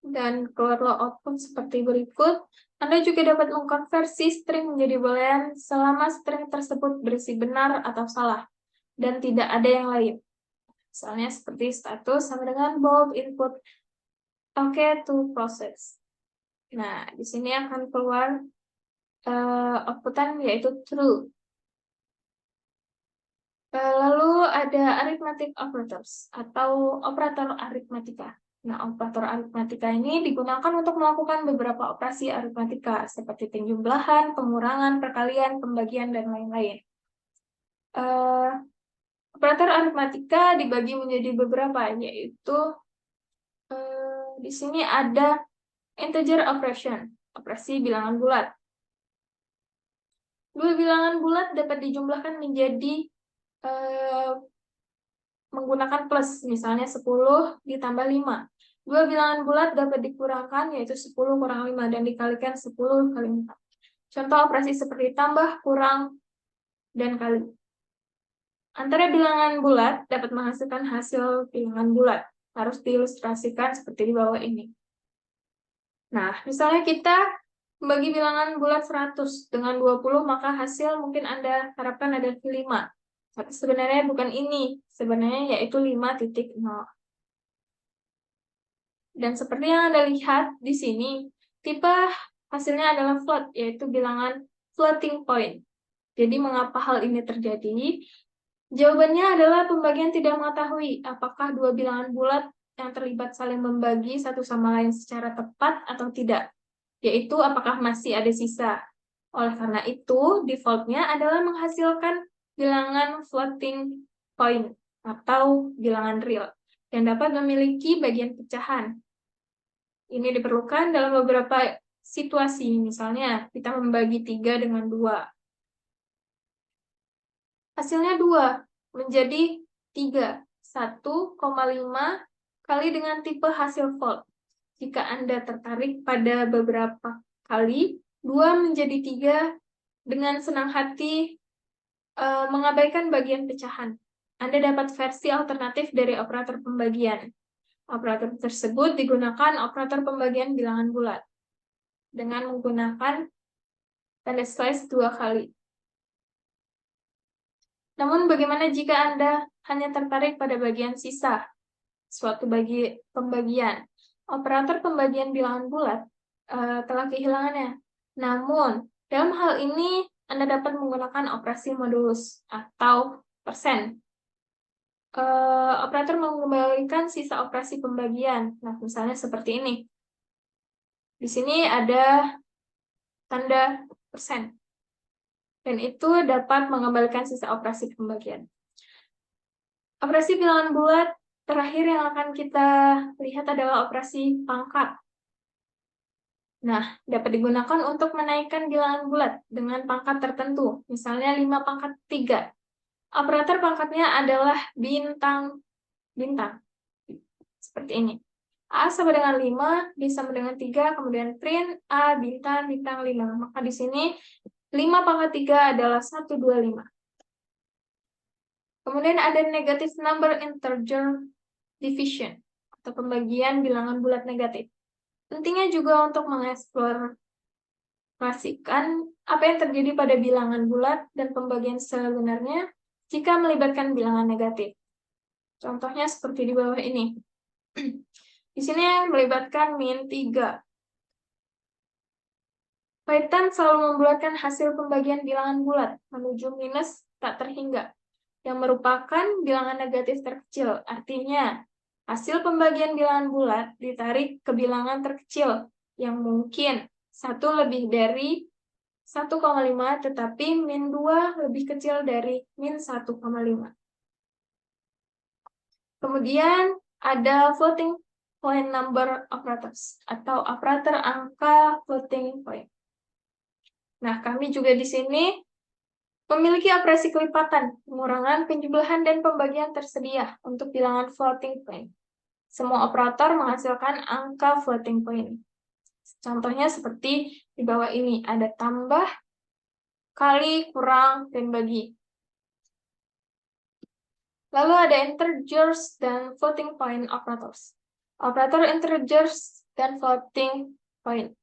Dan keluarlah output seperti berikut. Anda juga dapat mengkonversi string menjadi boolean selama string tersebut berisi benar atau salah, dan tidak ada yang lain. Misalnya seperti status sama dengan bold input OK to process. Nah, di sini akan keluar outputan yaitu true. Lalu ada arithmetic operators atau operator aritmatika. Nah, operator aritmatika ini digunakan untuk melakukan beberapa operasi aritmatika seperti penjumlahan, pengurangan, perkalian, pembagian, dan lain-lain. Operator aritmatika dibagi menjadi beberapa, yaitu di sini ada integer operation, operasi bilangan bulat. Dua bilangan bulat dapat dijumlahkan menjadi menggunakan plus, misalnya 10 ditambah 5. Dua bilangan bulat dapat dikurangkan, yaitu 10 kurang 5, dan dikalikan 10 kali 4. Contoh operasi seperti tambah, kurang, dan kali. Antara bilangan bulat dapat menghasilkan hasil bilangan bulat. Harus diilustrasikan seperti di bawah ini. Nah, misalnya kita membagi bilangan bulat 100 dengan 20, maka hasil mungkin Anda harapkan ada 5. Tapi sebenarnya bukan ini, sebenarnya yaitu 5.0. Dan seperti yang Anda lihat di sini, tipe hasilnya adalah float, yaitu bilangan floating point. Jadi mengapa hal ini terjadi? Jawabannya adalah pembagian tidak mengetahui apakah dua bilangan bulat yang terlibat saling membagi satu sama lain secara tepat atau tidak, yaitu apakah masih ada sisa. Oleh karena itu, default-nya adalah menghasilkan bilangan floating point atau bilangan real yang dapat memiliki bagian pecahan. Ini diperlukan dalam beberapa situasi, misalnya kita membagi 3 dengan 2. Hasilnya 2 menjadi 3, 1,5 kali dengan tipe hasil float. Jika Anda tertarik pada beberapa kali, 2 menjadi 3 dengan senang hati mengabaikan bagian pecahan. Anda dapat versi alternatif dari operator pembagian. Operator tersebut digunakan operator pembagian bilangan bulat dengan menggunakan tanda slice 2 kali. Namun bagaimana jika Anda hanya tertarik pada bagian sisa suatu pembagian? Operator pembagian bilangan bulat telah kehilangannya. Namun, dalam hal ini Anda dapat menggunakan operasi modulus atau persen. Operator mengembalikan sisa operasi pembagian. Nah, misalnya seperti ini. Di sini ada tanda persen. Dan itu dapat mengembalikan sisa operasi pembagian. Operasi bilangan bulat terakhir yang akan kita lihat adalah operasi pangkat. Nah, dapat digunakan untuk menaikkan bilangan bulat dengan pangkat tertentu, misalnya 5 pangkat 3. Operator pangkatnya adalah bintang. Seperti ini. A sama dengan 5, B sama dengan 3, kemudian print A bintang 5. Maka di sini 5 pangkat 3 adalah 125. Kemudian ada negative number integer division, atau pembagian bilangan bulat negatif. Pentingnya juga untuk mengeksplorasikan apa yang terjadi pada bilangan bulat dan pembagian sebenarnya jika melibatkan bilangan negatif. Contohnya seperti di bawah ini. Di sini melibatkan min 3. Python selalu membulatkan hasil pembagian bilangan bulat menuju minus tak terhingga, yang merupakan bilangan negatif terkecil. Artinya, hasil pembagian bilangan bulat ditarik ke bilangan terkecil, yang mungkin 1 lebih dari 1,5, tetapi min 2 lebih kecil dari min 1,5. Kemudian ada floating point number operators, atau operator angka floating point. Nah, kami juga di sini memiliki operasi kelipatan, pengurangan, penjumlahan, dan pembagian tersedia untuk bilangan floating point. Semua operator menghasilkan angka floating point. Contohnya seperti di bawah ini, ada tambah, kali, kurang, dan bagi. Lalu ada integers dan floating point operators. Operator integers dan floating point.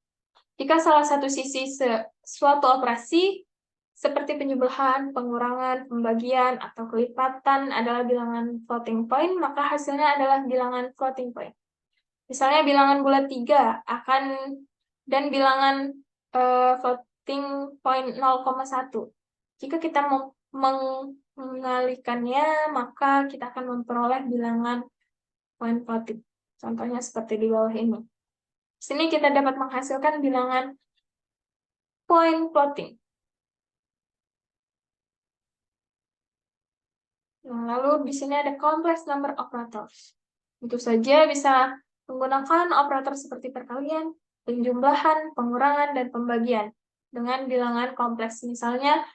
Jika salah satu sisi suatu operasi, seperti penjumlahan, pengurangan, pembagian, atau kelipatan adalah bilangan floating point, maka hasilnya adalah bilangan floating point. Misalnya bilangan bulat 3 dan bilangan floating point 0,1. Jika kita mengalihkannya, maka kita akan memperoleh bilangan point floating. Contohnya seperti di bawah ini. Di sini kita dapat menghasilkan bilangan point floating. Nah, lalu di sini ada complex number operators. Tentu saja bisa menggunakan operator seperti perkalian, penjumlahan, pengurangan, dan pembagian dengan bilangan kompleks. Misalnya,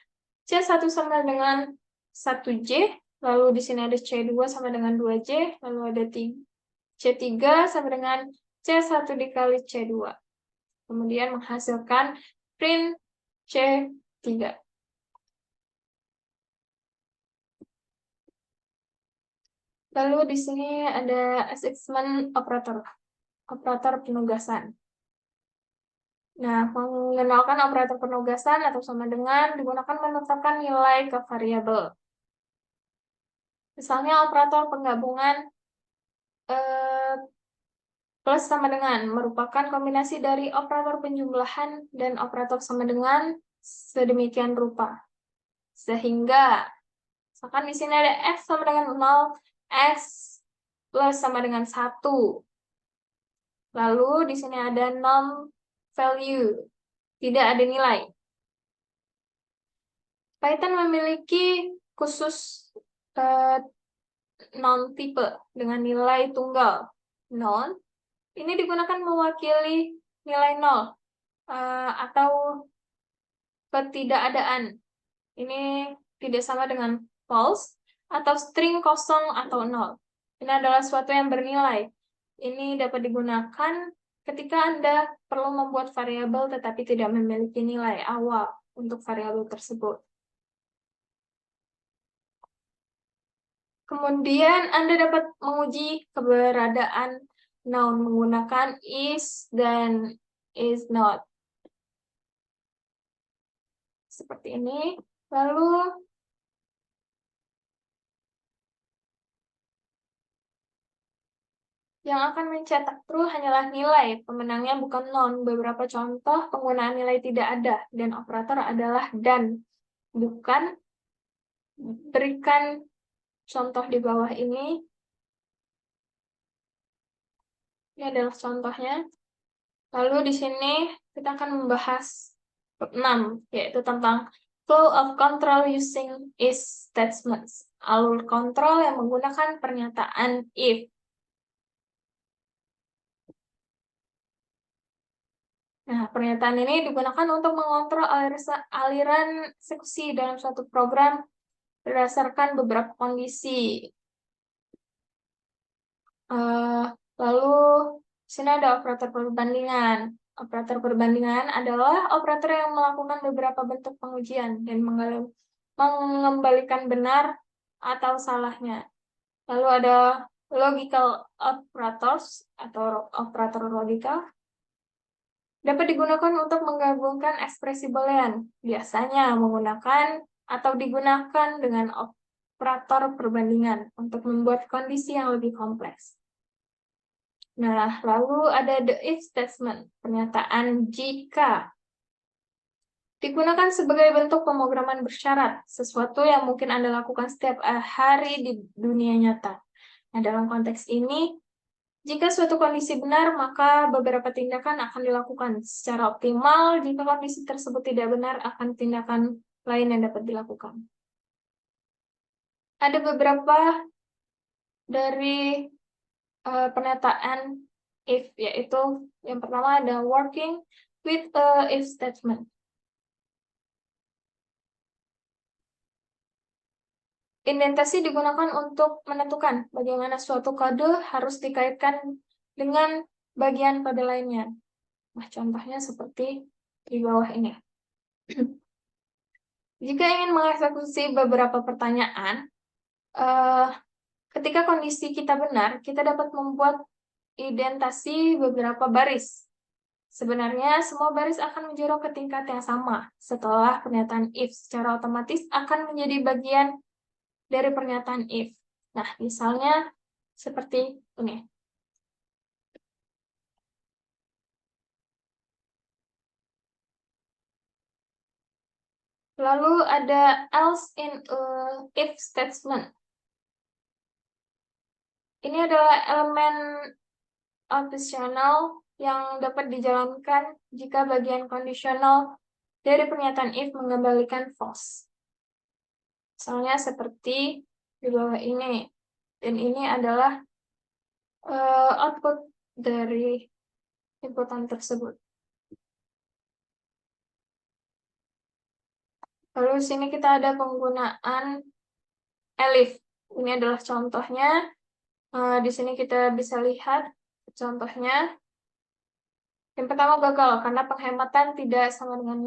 C1 sama dengan 1J, lalu di sini ada C2 sama dengan 2J, lalu ada C3 sama dengan C1 dikali C2. Kemudian menghasilkan print C3. Lalu di sini ada assessment operator, operator penugasan. Nah, mengenalkan operator penugasan atau sama dengan digunakan menetapkan nilai ke variabel. Misalnya operator penggabungan plus sama dengan merupakan kombinasi dari operator penjumlahan dan operator sama dengan sedemikian rupa. Sehingga, misalkan di sini ada X sama dengan 0, X plus sama dengan 1. Lalu di sini ada non value, tidak ada nilai. Python memiliki khusus non tipe dengan nilai tunggal. Non ini digunakan mewakili nilai 0 atau ketidakadaan. Ini tidak sama dengan false atau string kosong atau 0. Ini adalah sesuatu yang bernilai. Ini dapat digunakan ketika Anda perlu membuat variabel tetapi tidak memiliki nilai awal untuk variabel tersebut. Kemudian Anda dapat menguji keberadaan noun menggunakan is dan is not. Seperti ini. Lalu yang akan mencetak true hanyalah nilai. Pemenangnya bukan noun. Beberapa contoh penggunaan nilai tidak ada. Dan operator adalah dan. Bukan. Berikan contoh di bawah ini. Ini adalah contohnya. Lalu di sini kita akan membahas bab 6, yaitu tentang flow of control using is statements. Alur kontrol yang menggunakan pernyataan if. Nah, pernyataan ini digunakan untuk mengontrol aliran eksekusi dalam suatu program berdasarkan beberapa kondisi. Lalu, di sini ada operator perbandingan. Operator perbandingan adalah operator yang melakukan beberapa bentuk pengujian dan mengembalikan benar atau salahnya. Lalu ada logical operators atau operator logika. Dapat digunakan untuk menggabungkan ekspresi boolean, biasanya menggunakan atau digunakan dengan operator perbandingan untuk membuat kondisi yang lebih kompleks. Nah, lalu ada the if statement, pernyataan jika. Digunakan sebagai bentuk pemrograman bersyarat, sesuatu yang mungkin Anda lakukan setiap hari di dunia nyata. Nah, dalam konteks ini, jika suatu kondisi benar, maka beberapa tindakan akan dilakukan secara optimal. Jika kondisi tersebut tidak benar, akan tindakan lain yang dapat dilakukan. Ada beberapa dari pernyataan if, yaitu yang pertama ada working with a if statement. Indentasi digunakan untuk menentukan bagaimana suatu kode harus dikaitkan dengan bagian kode lainnya. Nah, contohnya seperti di bawah ini. Jika ingin mengeksekusi beberapa pertanyaan, ketika kondisi kita benar, kita dapat membuat indentasi beberapa baris. Sebenarnya, semua baris akan menjorok ke tingkat yang sama. Setelah pernyataan if secara otomatis akan menjadi bagian dari pernyataan if. Nah, misalnya seperti ini. Lalu ada else in a if statement. Ini adalah elemen opsional yang dapat dijalankan jika bagian kondisional dari pernyataan if mengembalikan false. Misalnya seperti di bawah ini. Dan ini adalah output dari inputan tersebut. Lalu di sini kita ada penggunaan elif. Ini adalah contohnya. Di sini kita bisa lihat contohnya. Yang pertama gagal karena penghematan tidak sama dengan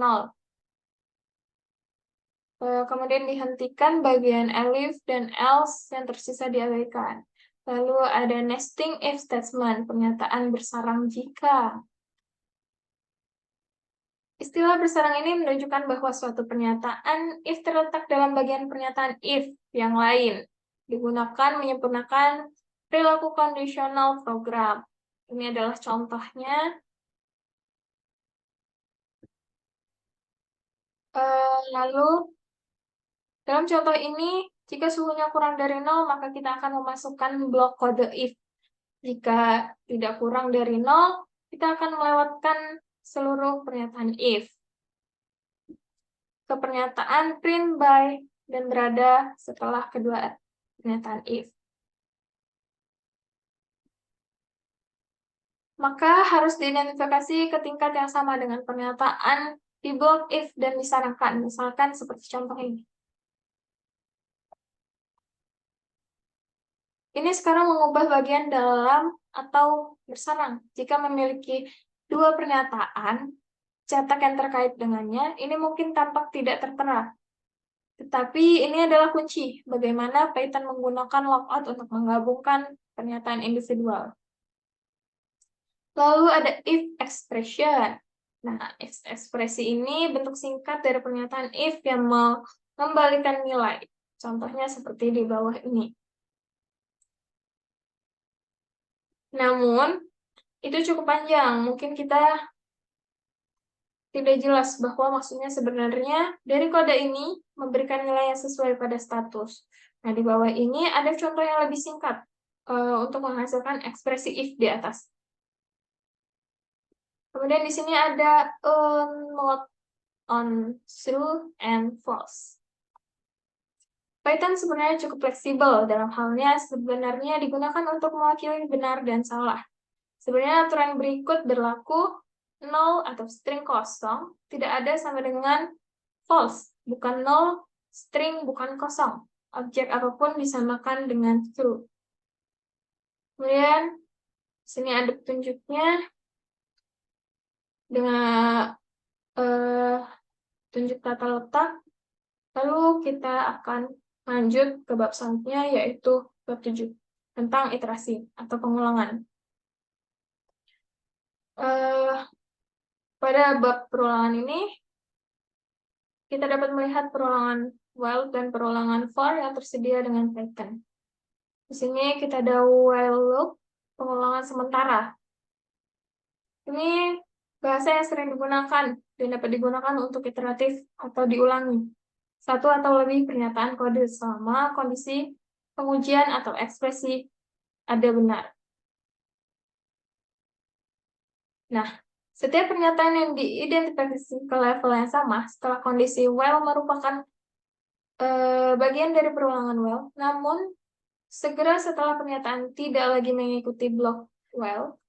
0. Kemudian dihentikan bagian elif dan else yang tersisa diabaikan. Lalu ada nesting if statement, pernyataan bersarang jika. Istilah bersarang ini menunjukkan bahwa suatu pernyataan if terletak dalam bagian pernyataan if yang lain. Digunakan menyempurnakan perilaku kondisional program. Ini adalah contohnya. Lalu, dalam contoh ini, jika suhunya kurang dari 0, maka kita akan memasukkan blok kode if. Jika tidak kurang dari 0, kita akan melewatkan seluruh pernyataan if ke pernyataan print by dan berada setelah kedua pernyataan if. Maka harus diidentifikasi ke tingkat yang sama dengan pernyataan di blok if dan disarankan, misalkan seperti contoh ini. Ini sekarang mengubah bagian dalam atau bersarang. Jika memiliki dua pernyataan, cetak yang terkait dengannya, ini mungkin tampak tidak tertera. Tetapi ini adalah kunci bagaimana Python menggunakan logout untuk menggabungkan pernyataan individual. Lalu ada if expression. Nah, if ekspresi ini bentuk singkat dari pernyataan if yang mengembalikan nilai. Contohnya seperti di bawah ini. Namun, itu cukup panjang. Mungkin kita tidak jelas bahwa maksudnya sebenarnya dari kode ini memberikan nilai yang sesuai pada status. Nah, di bawah ini ada contoh yang lebih singkat untuk menghasilkan ekspresi if di atas. Kemudian di sini ada mode on true and false. Python sebenarnya cukup fleksibel dalam halnya sebenarnya digunakan untuk mewakili benar dan salah. Sebenarnya aturan berikut berlaku null atau string kosong tidak ada sama dengan false, bukan null, string bukan kosong. Objek apapun disamakan dengan true. Kemudian sini ada petunjuknya dengan tunjuk tata letak. Lalu kita akan lanjut ke bab selanjutnya, yaitu bab 7 tentang iterasi atau pengulangan. Pada bab perulangan ini, kita dapat melihat perulangan while dan perulangan for yang tersedia dengan Python. Di sini kita ada while loop, pengulangan sementara. Ini bahasa yang sering digunakan dan dapat digunakan untuk iteratif atau diulangi satu atau lebih pernyataan kode selama kondisi pengujian atau ekspresi ada benar. Nah, setiap pernyataan yang diidentifikasi ke level yang sama setelah kondisi while merupakan bagian dari perulangan while, namun segera setelah pernyataan tidak lagi mengikuti blok while,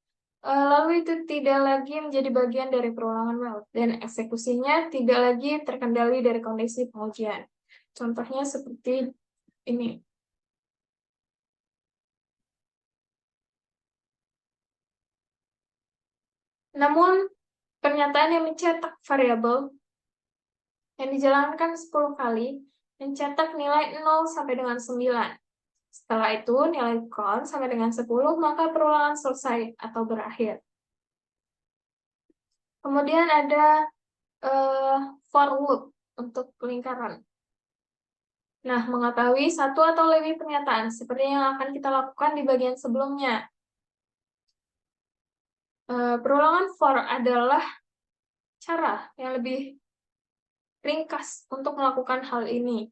lalu itu tidak lagi menjadi bagian dari perulangan while, dan eksekusinya tidak lagi terkendali dari kondisi pengujian. Contohnya seperti ini. Namun, pernyataan yang mencetak variabel yang dijalankan 10 kali mencetak nilai 0 sampai dengan 9. Setelah itu, nilai count sampai dengan 10, maka perulangan selesai atau berakhir. Kemudian ada for loop untuk lingkaran. Nah, mengetahui satu atau lebih pernyataan, seperti yang akan kita lakukan di bagian sebelumnya. Perulangan for adalah cara yang lebih ringkas untuk melakukan hal ini.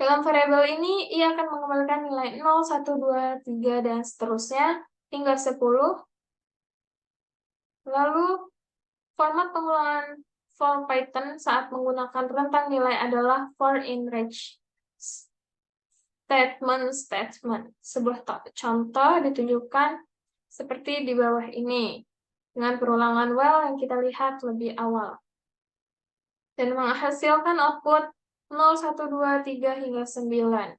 Dalam variabel ini, ia akan mengembalikan nilai 0, 1, 2, 3, dan seterusnya hingga 10. Lalu, format pengulangan for Python saat menggunakan rentang nilai adalah for in range statement. Sebuah contoh ditunjukkan seperti di bawah ini, dengan perulangan while yang kita lihat lebih awal. Dan menghasilkan output 0, 1, 2, 3, hingga 9.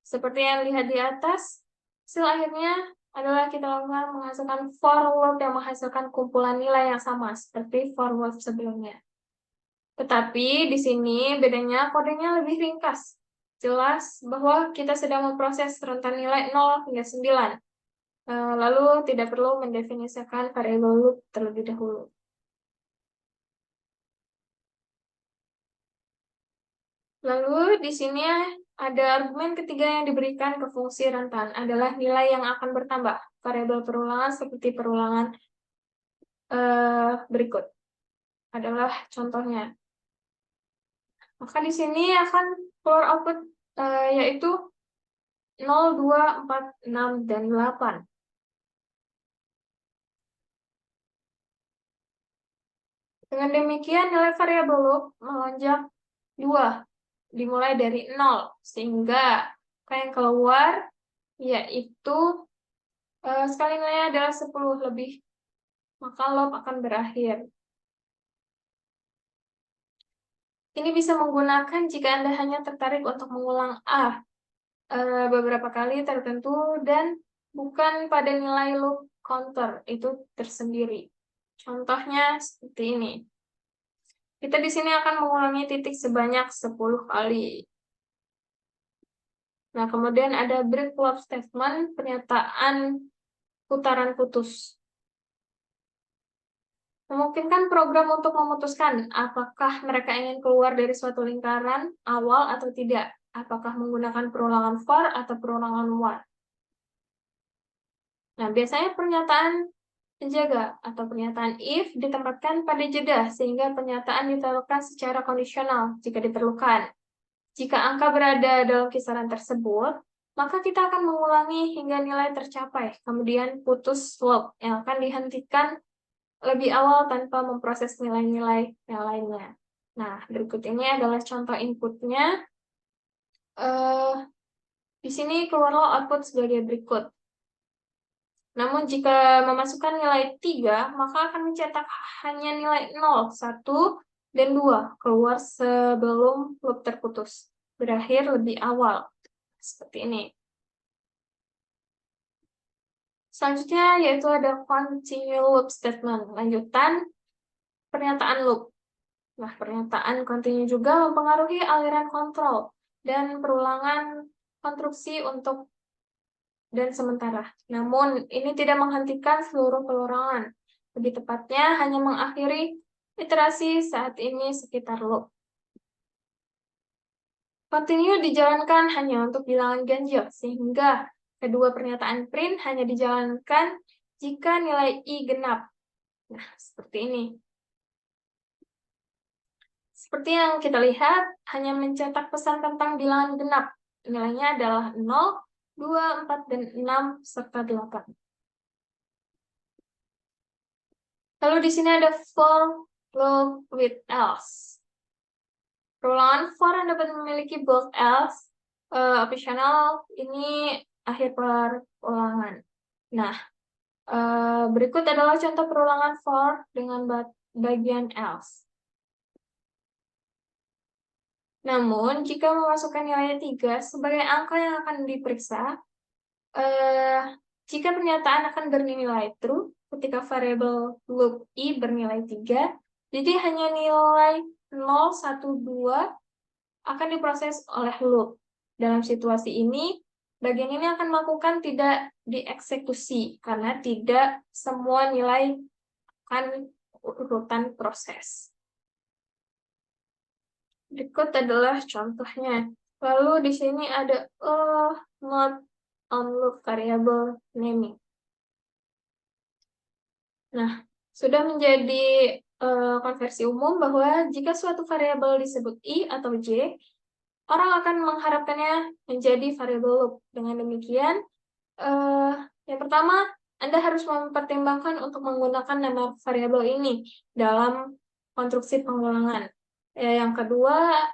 Seperti yang lihat di atas, hasil akhirnya adalah kita lakukan menghasilkan for loop yang menghasilkan kumpulan nilai yang sama, seperti for loop sebelumnya. Tetapi di sini bedanya kodenya lebih ringkas. Jelas bahwa kita sedang memproses rentan nilai 0 hingga 9. Lalu tidak perlu mendefinisikan variabel loop terlebih dahulu. Lalu di sini ada argumen ketiga yang diberikan ke fungsi rentan adalah nilai yang akan bertambah. Variabel perulangan seperti perulangan berikut adalah contohnya. Maka di sini akan keluar output yaitu 0, 2, 4, 6, dan 8. Dengan demikian, nilai variabel loop melonjak 2, dimulai dari 0, sehingga yang keluar yaitu sekali nilainya adalah 10 lebih, maka loop akan berakhir. Ini bisa menggunakan jika Anda hanya tertarik untuk mengulang A beberapa kali tertentu dan bukan pada nilai loop counter itu tersendiri. Contohnya seperti ini. Kita di sini akan mengulangi titik sebanyak 10 kali. Nah, kemudian ada break loop statement, pernyataan putaran putus. Memungkinkan program untuk memutuskan apakah mereka ingin keluar dari suatu lingkaran awal atau tidak. Apakah menggunakan perulangan for atau perulangan while. Nah, biasanya pernyataan penjaga atau pernyataan if ditempatkan pada jeda sehingga pernyataan ditaruhkan secara kondisional jika diperlukan. Jika angka berada dalam kisaran tersebut, maka kita akan mengulangi hingga nilai tercapai, kemudian putus loop yang akan dihentikan lebih awal tanpa memproses nilai-nilai yang lainnya. Nah, berikut ini adalah contoh inputnya. Di sini keluarlah output sebagai berikut. Namun jika memasukkan nilai 3, maka akan mencetak hanya nilai 0, 1, dan 2 keluar sebelum loop terputus. Berakhir lebih awal. Seperti ini. Selanjutnya yaitu ada continue loop statement, lanjutan pernyataan loop. Nah, pernyataan continue juga mempengaruhi aliran kontrol dan perulangan konstruksi untuk dan sementara. Namun, ini tidak menghentikan seluruh pelurangan. Lebih tepatnya, hanya mengakhiri iterasi saat ini sekitar loop. Continue dijalankan hanya untuk bilangan ganjil, sehingga kedua pernyataan print hanya dijalankan jika nilai I genap. Nah, seperti ini. Seperti yang kita lihat, hanya mencetak pesan tentang bilangan genap. Nilainya adalah 0, 2, 4, dan 6, serta 8. Lalu di sini ada for loop with else. Perulangan for yang dapat memiliki both else, optional, ini akhir perulangan. Nah, berikut adalah contoh perulangan for dengan bagian else. Namun, jika memasukkan nilai 3 sebagai angka yang akan diperiksa, jika pernyataan akan bernilai true ketika variabel loop I bernilai 3, jadi hanya nilai 0, 1, 2 akan diproses oleh loop. Dalam situasi ini, bagian ini akan melakukan tidak dieksekusi, karena tidak semua nilai akan urutan proses. Berikut adalah contohnya. Lalu di sini ada not on loop variable naming. Nah, sudah menjadi konversi umum bahwa jika suatu variabel disebut I atau J, orang akan mengharapkannya menjadi variabel loop. Dengan demikian, yang pertama, Anda harus mempertimbangkan untuk menggunakan nama variabel ini dalam konstruksi pengulangan. Yang kedua,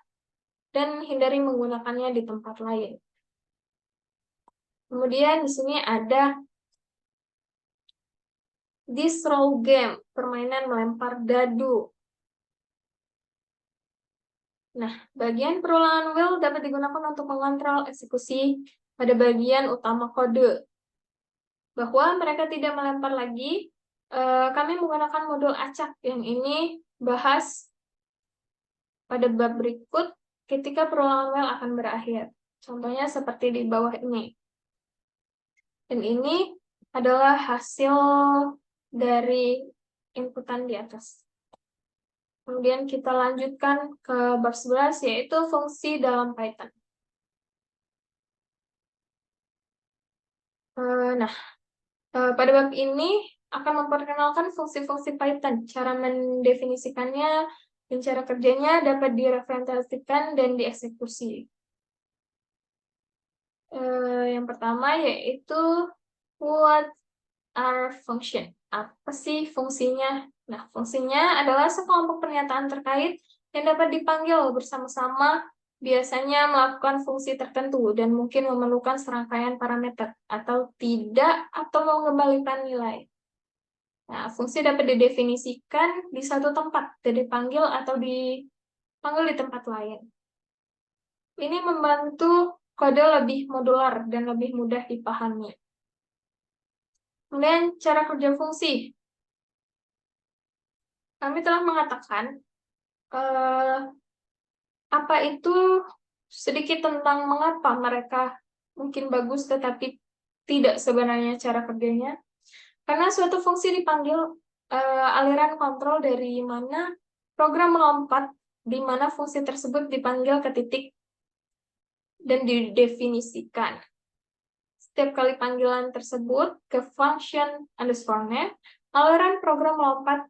dan hindari menggunakannya di tempat lain. Kemudian di sini ada this roll game, permainan melempar dadu. Nah, bagian perulangan will dapat digunakan untuk mengontrol eksekusi pada bagian utama kode. Bahwa mereka tidak melempar lagi, kami menggunakan modul acak yang ini bahas pada bab berikut ketika perulangan will akan berakhir. Contohnya seperti di bawah ini. Dan ini adalah hasil dari inputan di atas. Kemudian kita lanjutkan ke bab 11, yaitu fungsi dalam Python. Nah, pada bab ini akan memperkenalkan fungsi-fungsi Python, cara mendefinisikannya, dan cara kerjanya dapat direpresentasikan dan dieksekusi. Yang pertama yaitu what are function? Apa sih fungsinya? Nah, fungsinya adalah sekelompok pernyataan terkait yang dapat dipanggil bersama-sama, biasanya melakukan fungsi tertentu dan mungkin memerlukan serangkaian parameter atau tidak, atau mengembalikan nilai. Nah, fungsi dapat didefinisikan di satu tempat dan dipanggil atau dipanggil di tempat lain. Ini membantu kode lebih modular dan lebih mudah dipahami. Kemudian cara kerja fungsi. Kami telah mengatakan Apa itu sedikit tentang mengapa mereka mungkin bagus tetapi tidak sebenarnya cara kerjanya. Karena suatu fungsi dipanggil aliran kontrol dari mana program melompat di mana fungsi tersebut dipanggil ke titik dan didefinisikan. Setiap kali panggilan tersebut ke function underscore name, aliran program melompat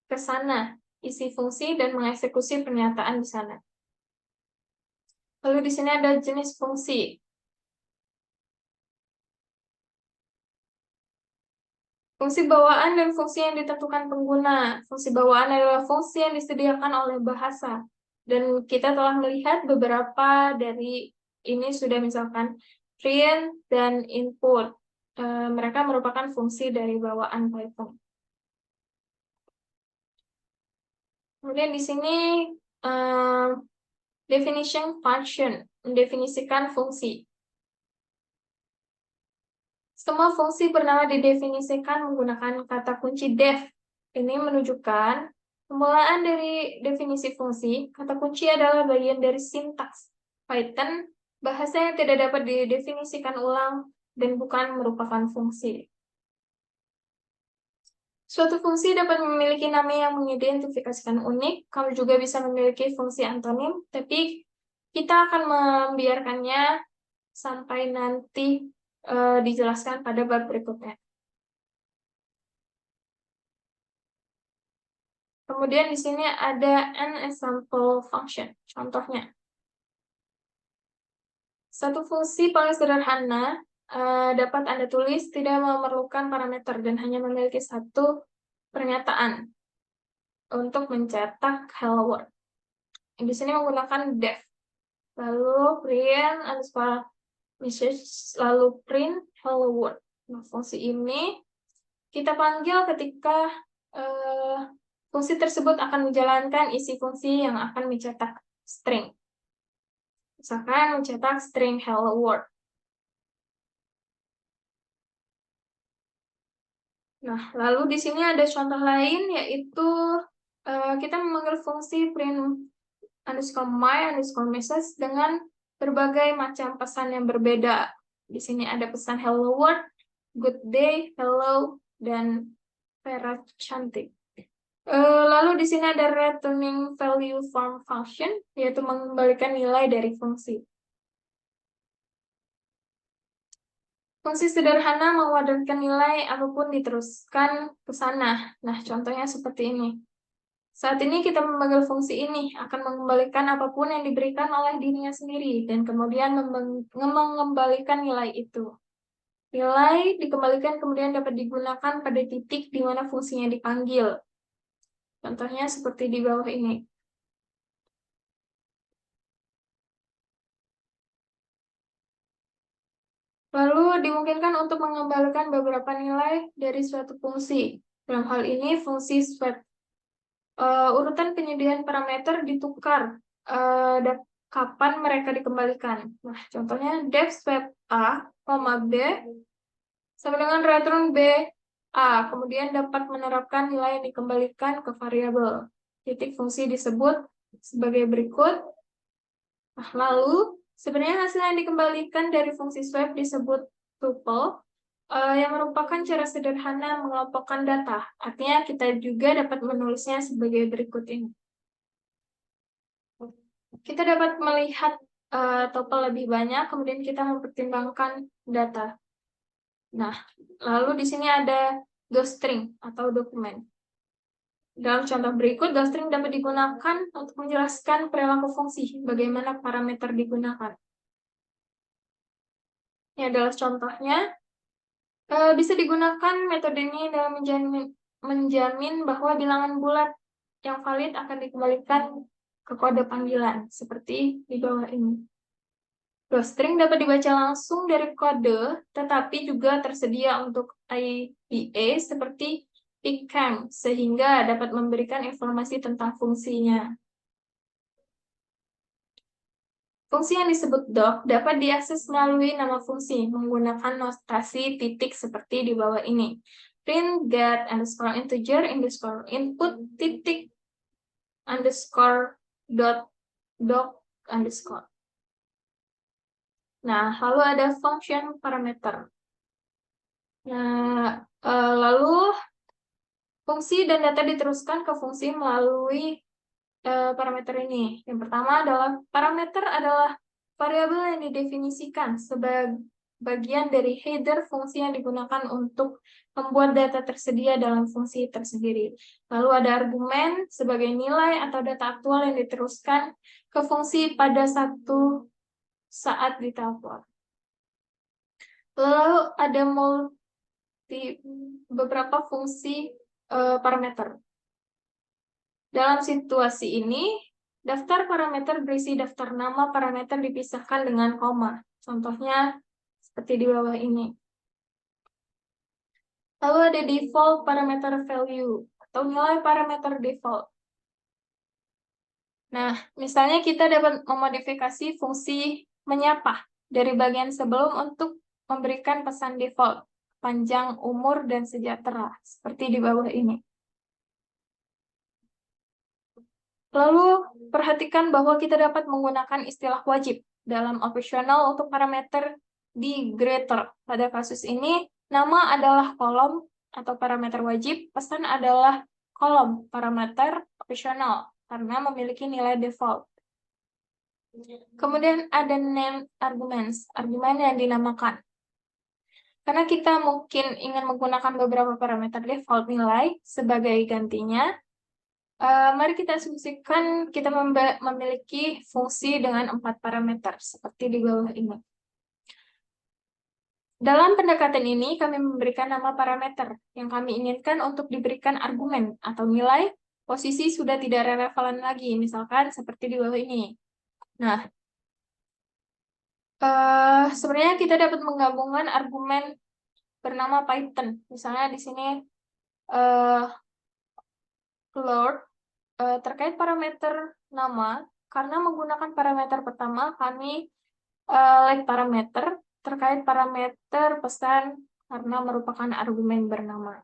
ke sana, isi fungsi dan mengeksekusi pernyataan di sana. Lalu di sini ada jenis fungsi. Fungsi bawaan dan fungsi yang ditentukan pengguna. Fungsi bawaan adalah fungsi yang disediakan oleh bahasa. Dan kita telah melihat beberapa dari ini sudah, misalkan print dan input. Mereka merupakan fungsi dari bawaan Python. Kemudian di sini definition function, mendefinisikan fungsi. Semua fungsi bernama didefinisikan menggunakan kata kunci def. Ini menunjukkan pemulaan dari definisi fungsi. Kata kunci adalah bagian dari sintaks Python, bahasa yang tidak dapat didefinisikan ulang dan bukan merupakan fungsi. Suatu fungsi dapat memiliki nama yang mengidentifikasikan unik. Kamu juga bisa memiliki fungsi antonim, tapi kita akan membiarkannya sampai nanti dijelaskan pada bab berikutnya. Kemudian di sini ada an example function. Contohnya, satu fungsi paling sederhana dapat Anda tulis tidak memerlukan parameter dan hanya memiliki satu pernyataan untuk mencetak hello world. Di sini menggunakan def, lalu print underscore message, lalu print hello world. Nah, fungsi ini kita panggil ketika fungsi tersebut akan menjalankan isi fungsi yang akan mencetak string. Misalkan mencetak string hello world. Nah, lalu di sini ada contoh lain, yaitu kita memanggil fungsi print underscore my underscore message dengan berbagai macam pesan yang berbeda. Di sini ada pesan hello world, good day, hello, dan Vera cantik. Lalu di sini ada returning value from function, yaitu mengembalikan nilai dari fungsi. Fungsi sederhana mewadarkan nilai apapun diteruskan ke sana. Nah, contohnya seperti ini. Saat ini kita memanggil fungsi ini akan mengembalikan apapun yang diberikan oleh dirinya sendiri dan kemudian mengembalikan nilai itu. Nilai dikembalikan kemudian dapat digunakan pada titik di mana fungsinya dipanggil. Contohnya seperti di bawah ini. Lalu dimungkinkan untuk mengembalikan beberapa nilai dari suatu fungsi. Dalam hal ini fungsi swap. Urutan penyediaan parameter ditukar kapan mereka dikembalikan. Nah, contohnya def swap A, B sama dengan return B A, kemudian dapat menerapkan nilai yang dikembalikan ke variabel. Titik fungsi disebut sebagai berikut. Nah, lalu sebenarnya hasil yang dikembalikan dari fungsi swap disebut tuple, yang merupakan cara sederhana mengelompokkan data. Artinya kita juga dapat menulisnya sebagai berikut ini. Kita dapat melihat tuple lebih banyak, kemudian kita mempertimbangkan data. Nah, lalu di sini ada docstring atau dokumen. Dalam contoh berikut, docstring dapat digunakan untuk menjelaskan perilaku fungsi, bagaimana parameter digunakan. Ini adalah contohnya. Bisa digunakan metode ini dalam menjamin bahwa bilangan bulat yang valid akan dikembalikan ke kode panggilan, seperti di bawah ini. Docstring dapat dibaca langsung dari kode, tetapi juga tersedia untuk IPA seperti picam, sehingga dapat memberikan informasi tentang fungsinya. Fungsi yang disebut doc dapat diakses melalui nama fungsi menggunakan notasi titik seperti di bawah ini. Print get underscore integer underscore input titik underscore dot doc underscore. Nah, lalu ada function parameter. Nah, lalu fungsi dan data diteruskan ke fungsi melalui parameter ini. Yang pertama adalah parameter adalah variabel yang didefinisikan sebagai bagian dari header fungsi yang digunakan untuk membuat data tersedia dalam fungsi tersendiri. Lalu ada argumen sebagai nilai atau data aktual yang diteruskan ke fungsi pada satu saat ditelepon. Lalu ada beberapa fungsi parameter. Dalam situasi ini, daftar parameter berisi daftar nama parameter dipisahkan dengan koma. Contohnya seperti di bawah ini. Lalu ada default parameter value atau nilai parameter default. Nah, misalnya kita dapat memodifikasi fungsi menyapa dari bagian sebelum untuk memberikan pesan default, panjang, umur, dan sejahtera, seperti di bawah ini. Lalu, perhatikan bahwa kita dapat menggunakan istilah wajib dalam operasional untuk parameter di greater. Pada kasus ini, nama adalah kolom atau parameter wajib, pesan adalah kolom parameter operasional karena memiliki nilai default. Kemudian ada name arguments, argumen yang dinamakan. Karena kita mungkin ingin menggunakan beberapa parameter default nilai sebagai gantinya, mari kita asumsikan kita memiliki fungsi dengan 4 parameter, seperti di bawah ini. Dalam pendekatan ini, kami memberikan nama parameter yang kami inginkan untuk diberikan argumen atau nilai, posisi sudah tidak relevan lagi, misalkan seperti di bawah ini. Nah, sebenarnya kita dapat menggabungkan argumen bernama Python. Misalnya di sini Lord terkait parameter nama, karena menggunakan parameter pertama, kami like parameter terkait parameter pesan karena merupakan argumen bernama.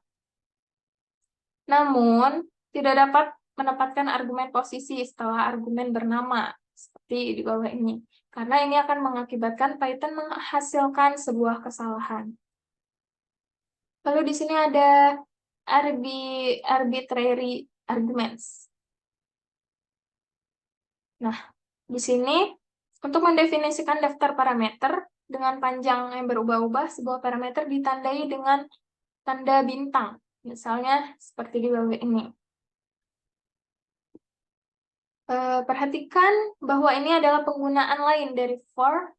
Namun, tidak dapat menempatkan argumen posisi setelah argumen bernama, seperti di bawah ini. Karena ini akan mengakibatkan Python menghasilkan sebuah kesalahan. Lalu di sini ada arbitrary arguments. Nah, di sini untuk mendefinisikan daftar parameter dengan panjang yang berubah-ubah, sebuah parameter ditandai dengan tanda bintang. Misalnya seperti di bawah ini. Perhatikan bahwa ini adalah penggunaan lain dari for,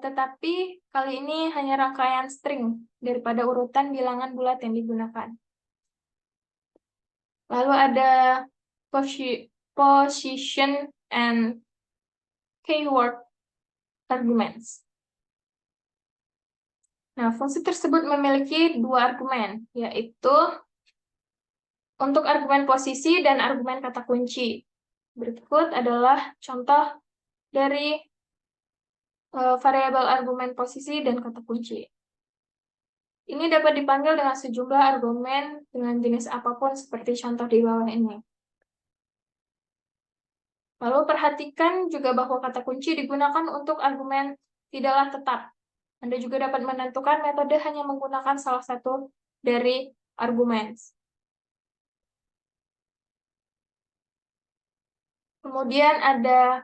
tetapi kali ini hanya rangkaian string daripada urutan bilangan bulat yang digunakan. Lalu ada position and keyword arguments. Nah, fungsi tersebut memiliki 2 argumen, yaitu untuk argumen posisi dan argumen kata kunci. Berikut adalah contoh dari variabel argumen posisi dan kata kunci. Ini dapat dipanggil dengan sejumlah argumen dengan jenis apapun seperti contoh di bawah ini. Lalu perhatikan juga bahwa kata kunci digunakan untuk argumen tidaklah tetap. Anda juga dapat menentukan metode hanya menggunakan salah satu dari argumen. Kemudian ada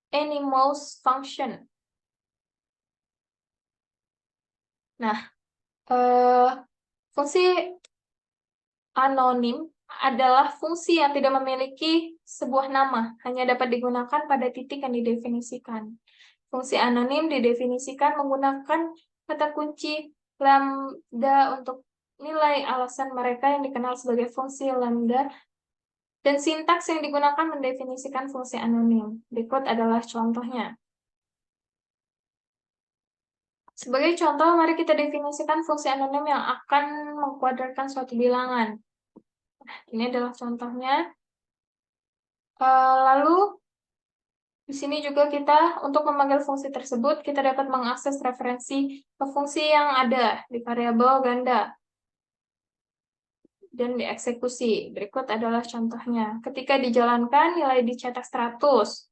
animals function. Nah, fungsi anonim adalah fungsi yang tidak memiliki sebuah nama, hanya dapat digunakan pada titik yang didefinisikan. Fungsi anonim didefinisikan menggunakan kata kunci lambda untuk nilai alasan mereka yang dikenal sebagai fungsi lambda, dan sintaks yang digunakan mendefinisikan fungsi anonim. Berikut adalah contohnya. Sebagai contoh, mari kita definisikan fungsi anonim yang akan mengkuadratkan suatu bilangan. Nah, ini adalah contohnya. Lalu, di sini juga kita, untuk memanggil fungsi tersebut, kita dapat mengakses referensi ke fungsi yang ada di variabel ganda. dan dieksekusi. Berikut adalah contohnya. Ketika dijalankan, nilai dicetak 100.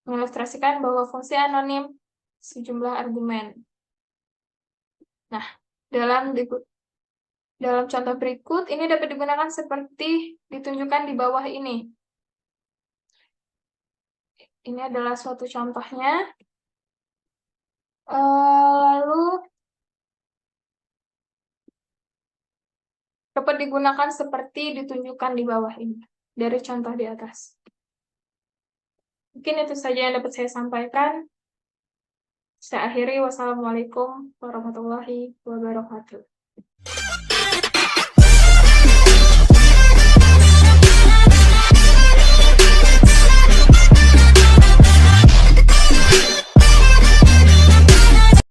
Mengilustrasikan bahwa fungsi anonim sejumlah argumen. Nah, dalam contoh berikut, ini dapat digunakan seperti ditunjukkan di bawah ini. Ini adalah suatu contohnya. Lalu, dapat digunakan seperti ditunjukkan di bawah ini, dari contoh di atas. Mungkin itu saja yang dapat saya sampaikan. Saya akhiri, wassalamualaikum warahmatullahi wabarakatuh.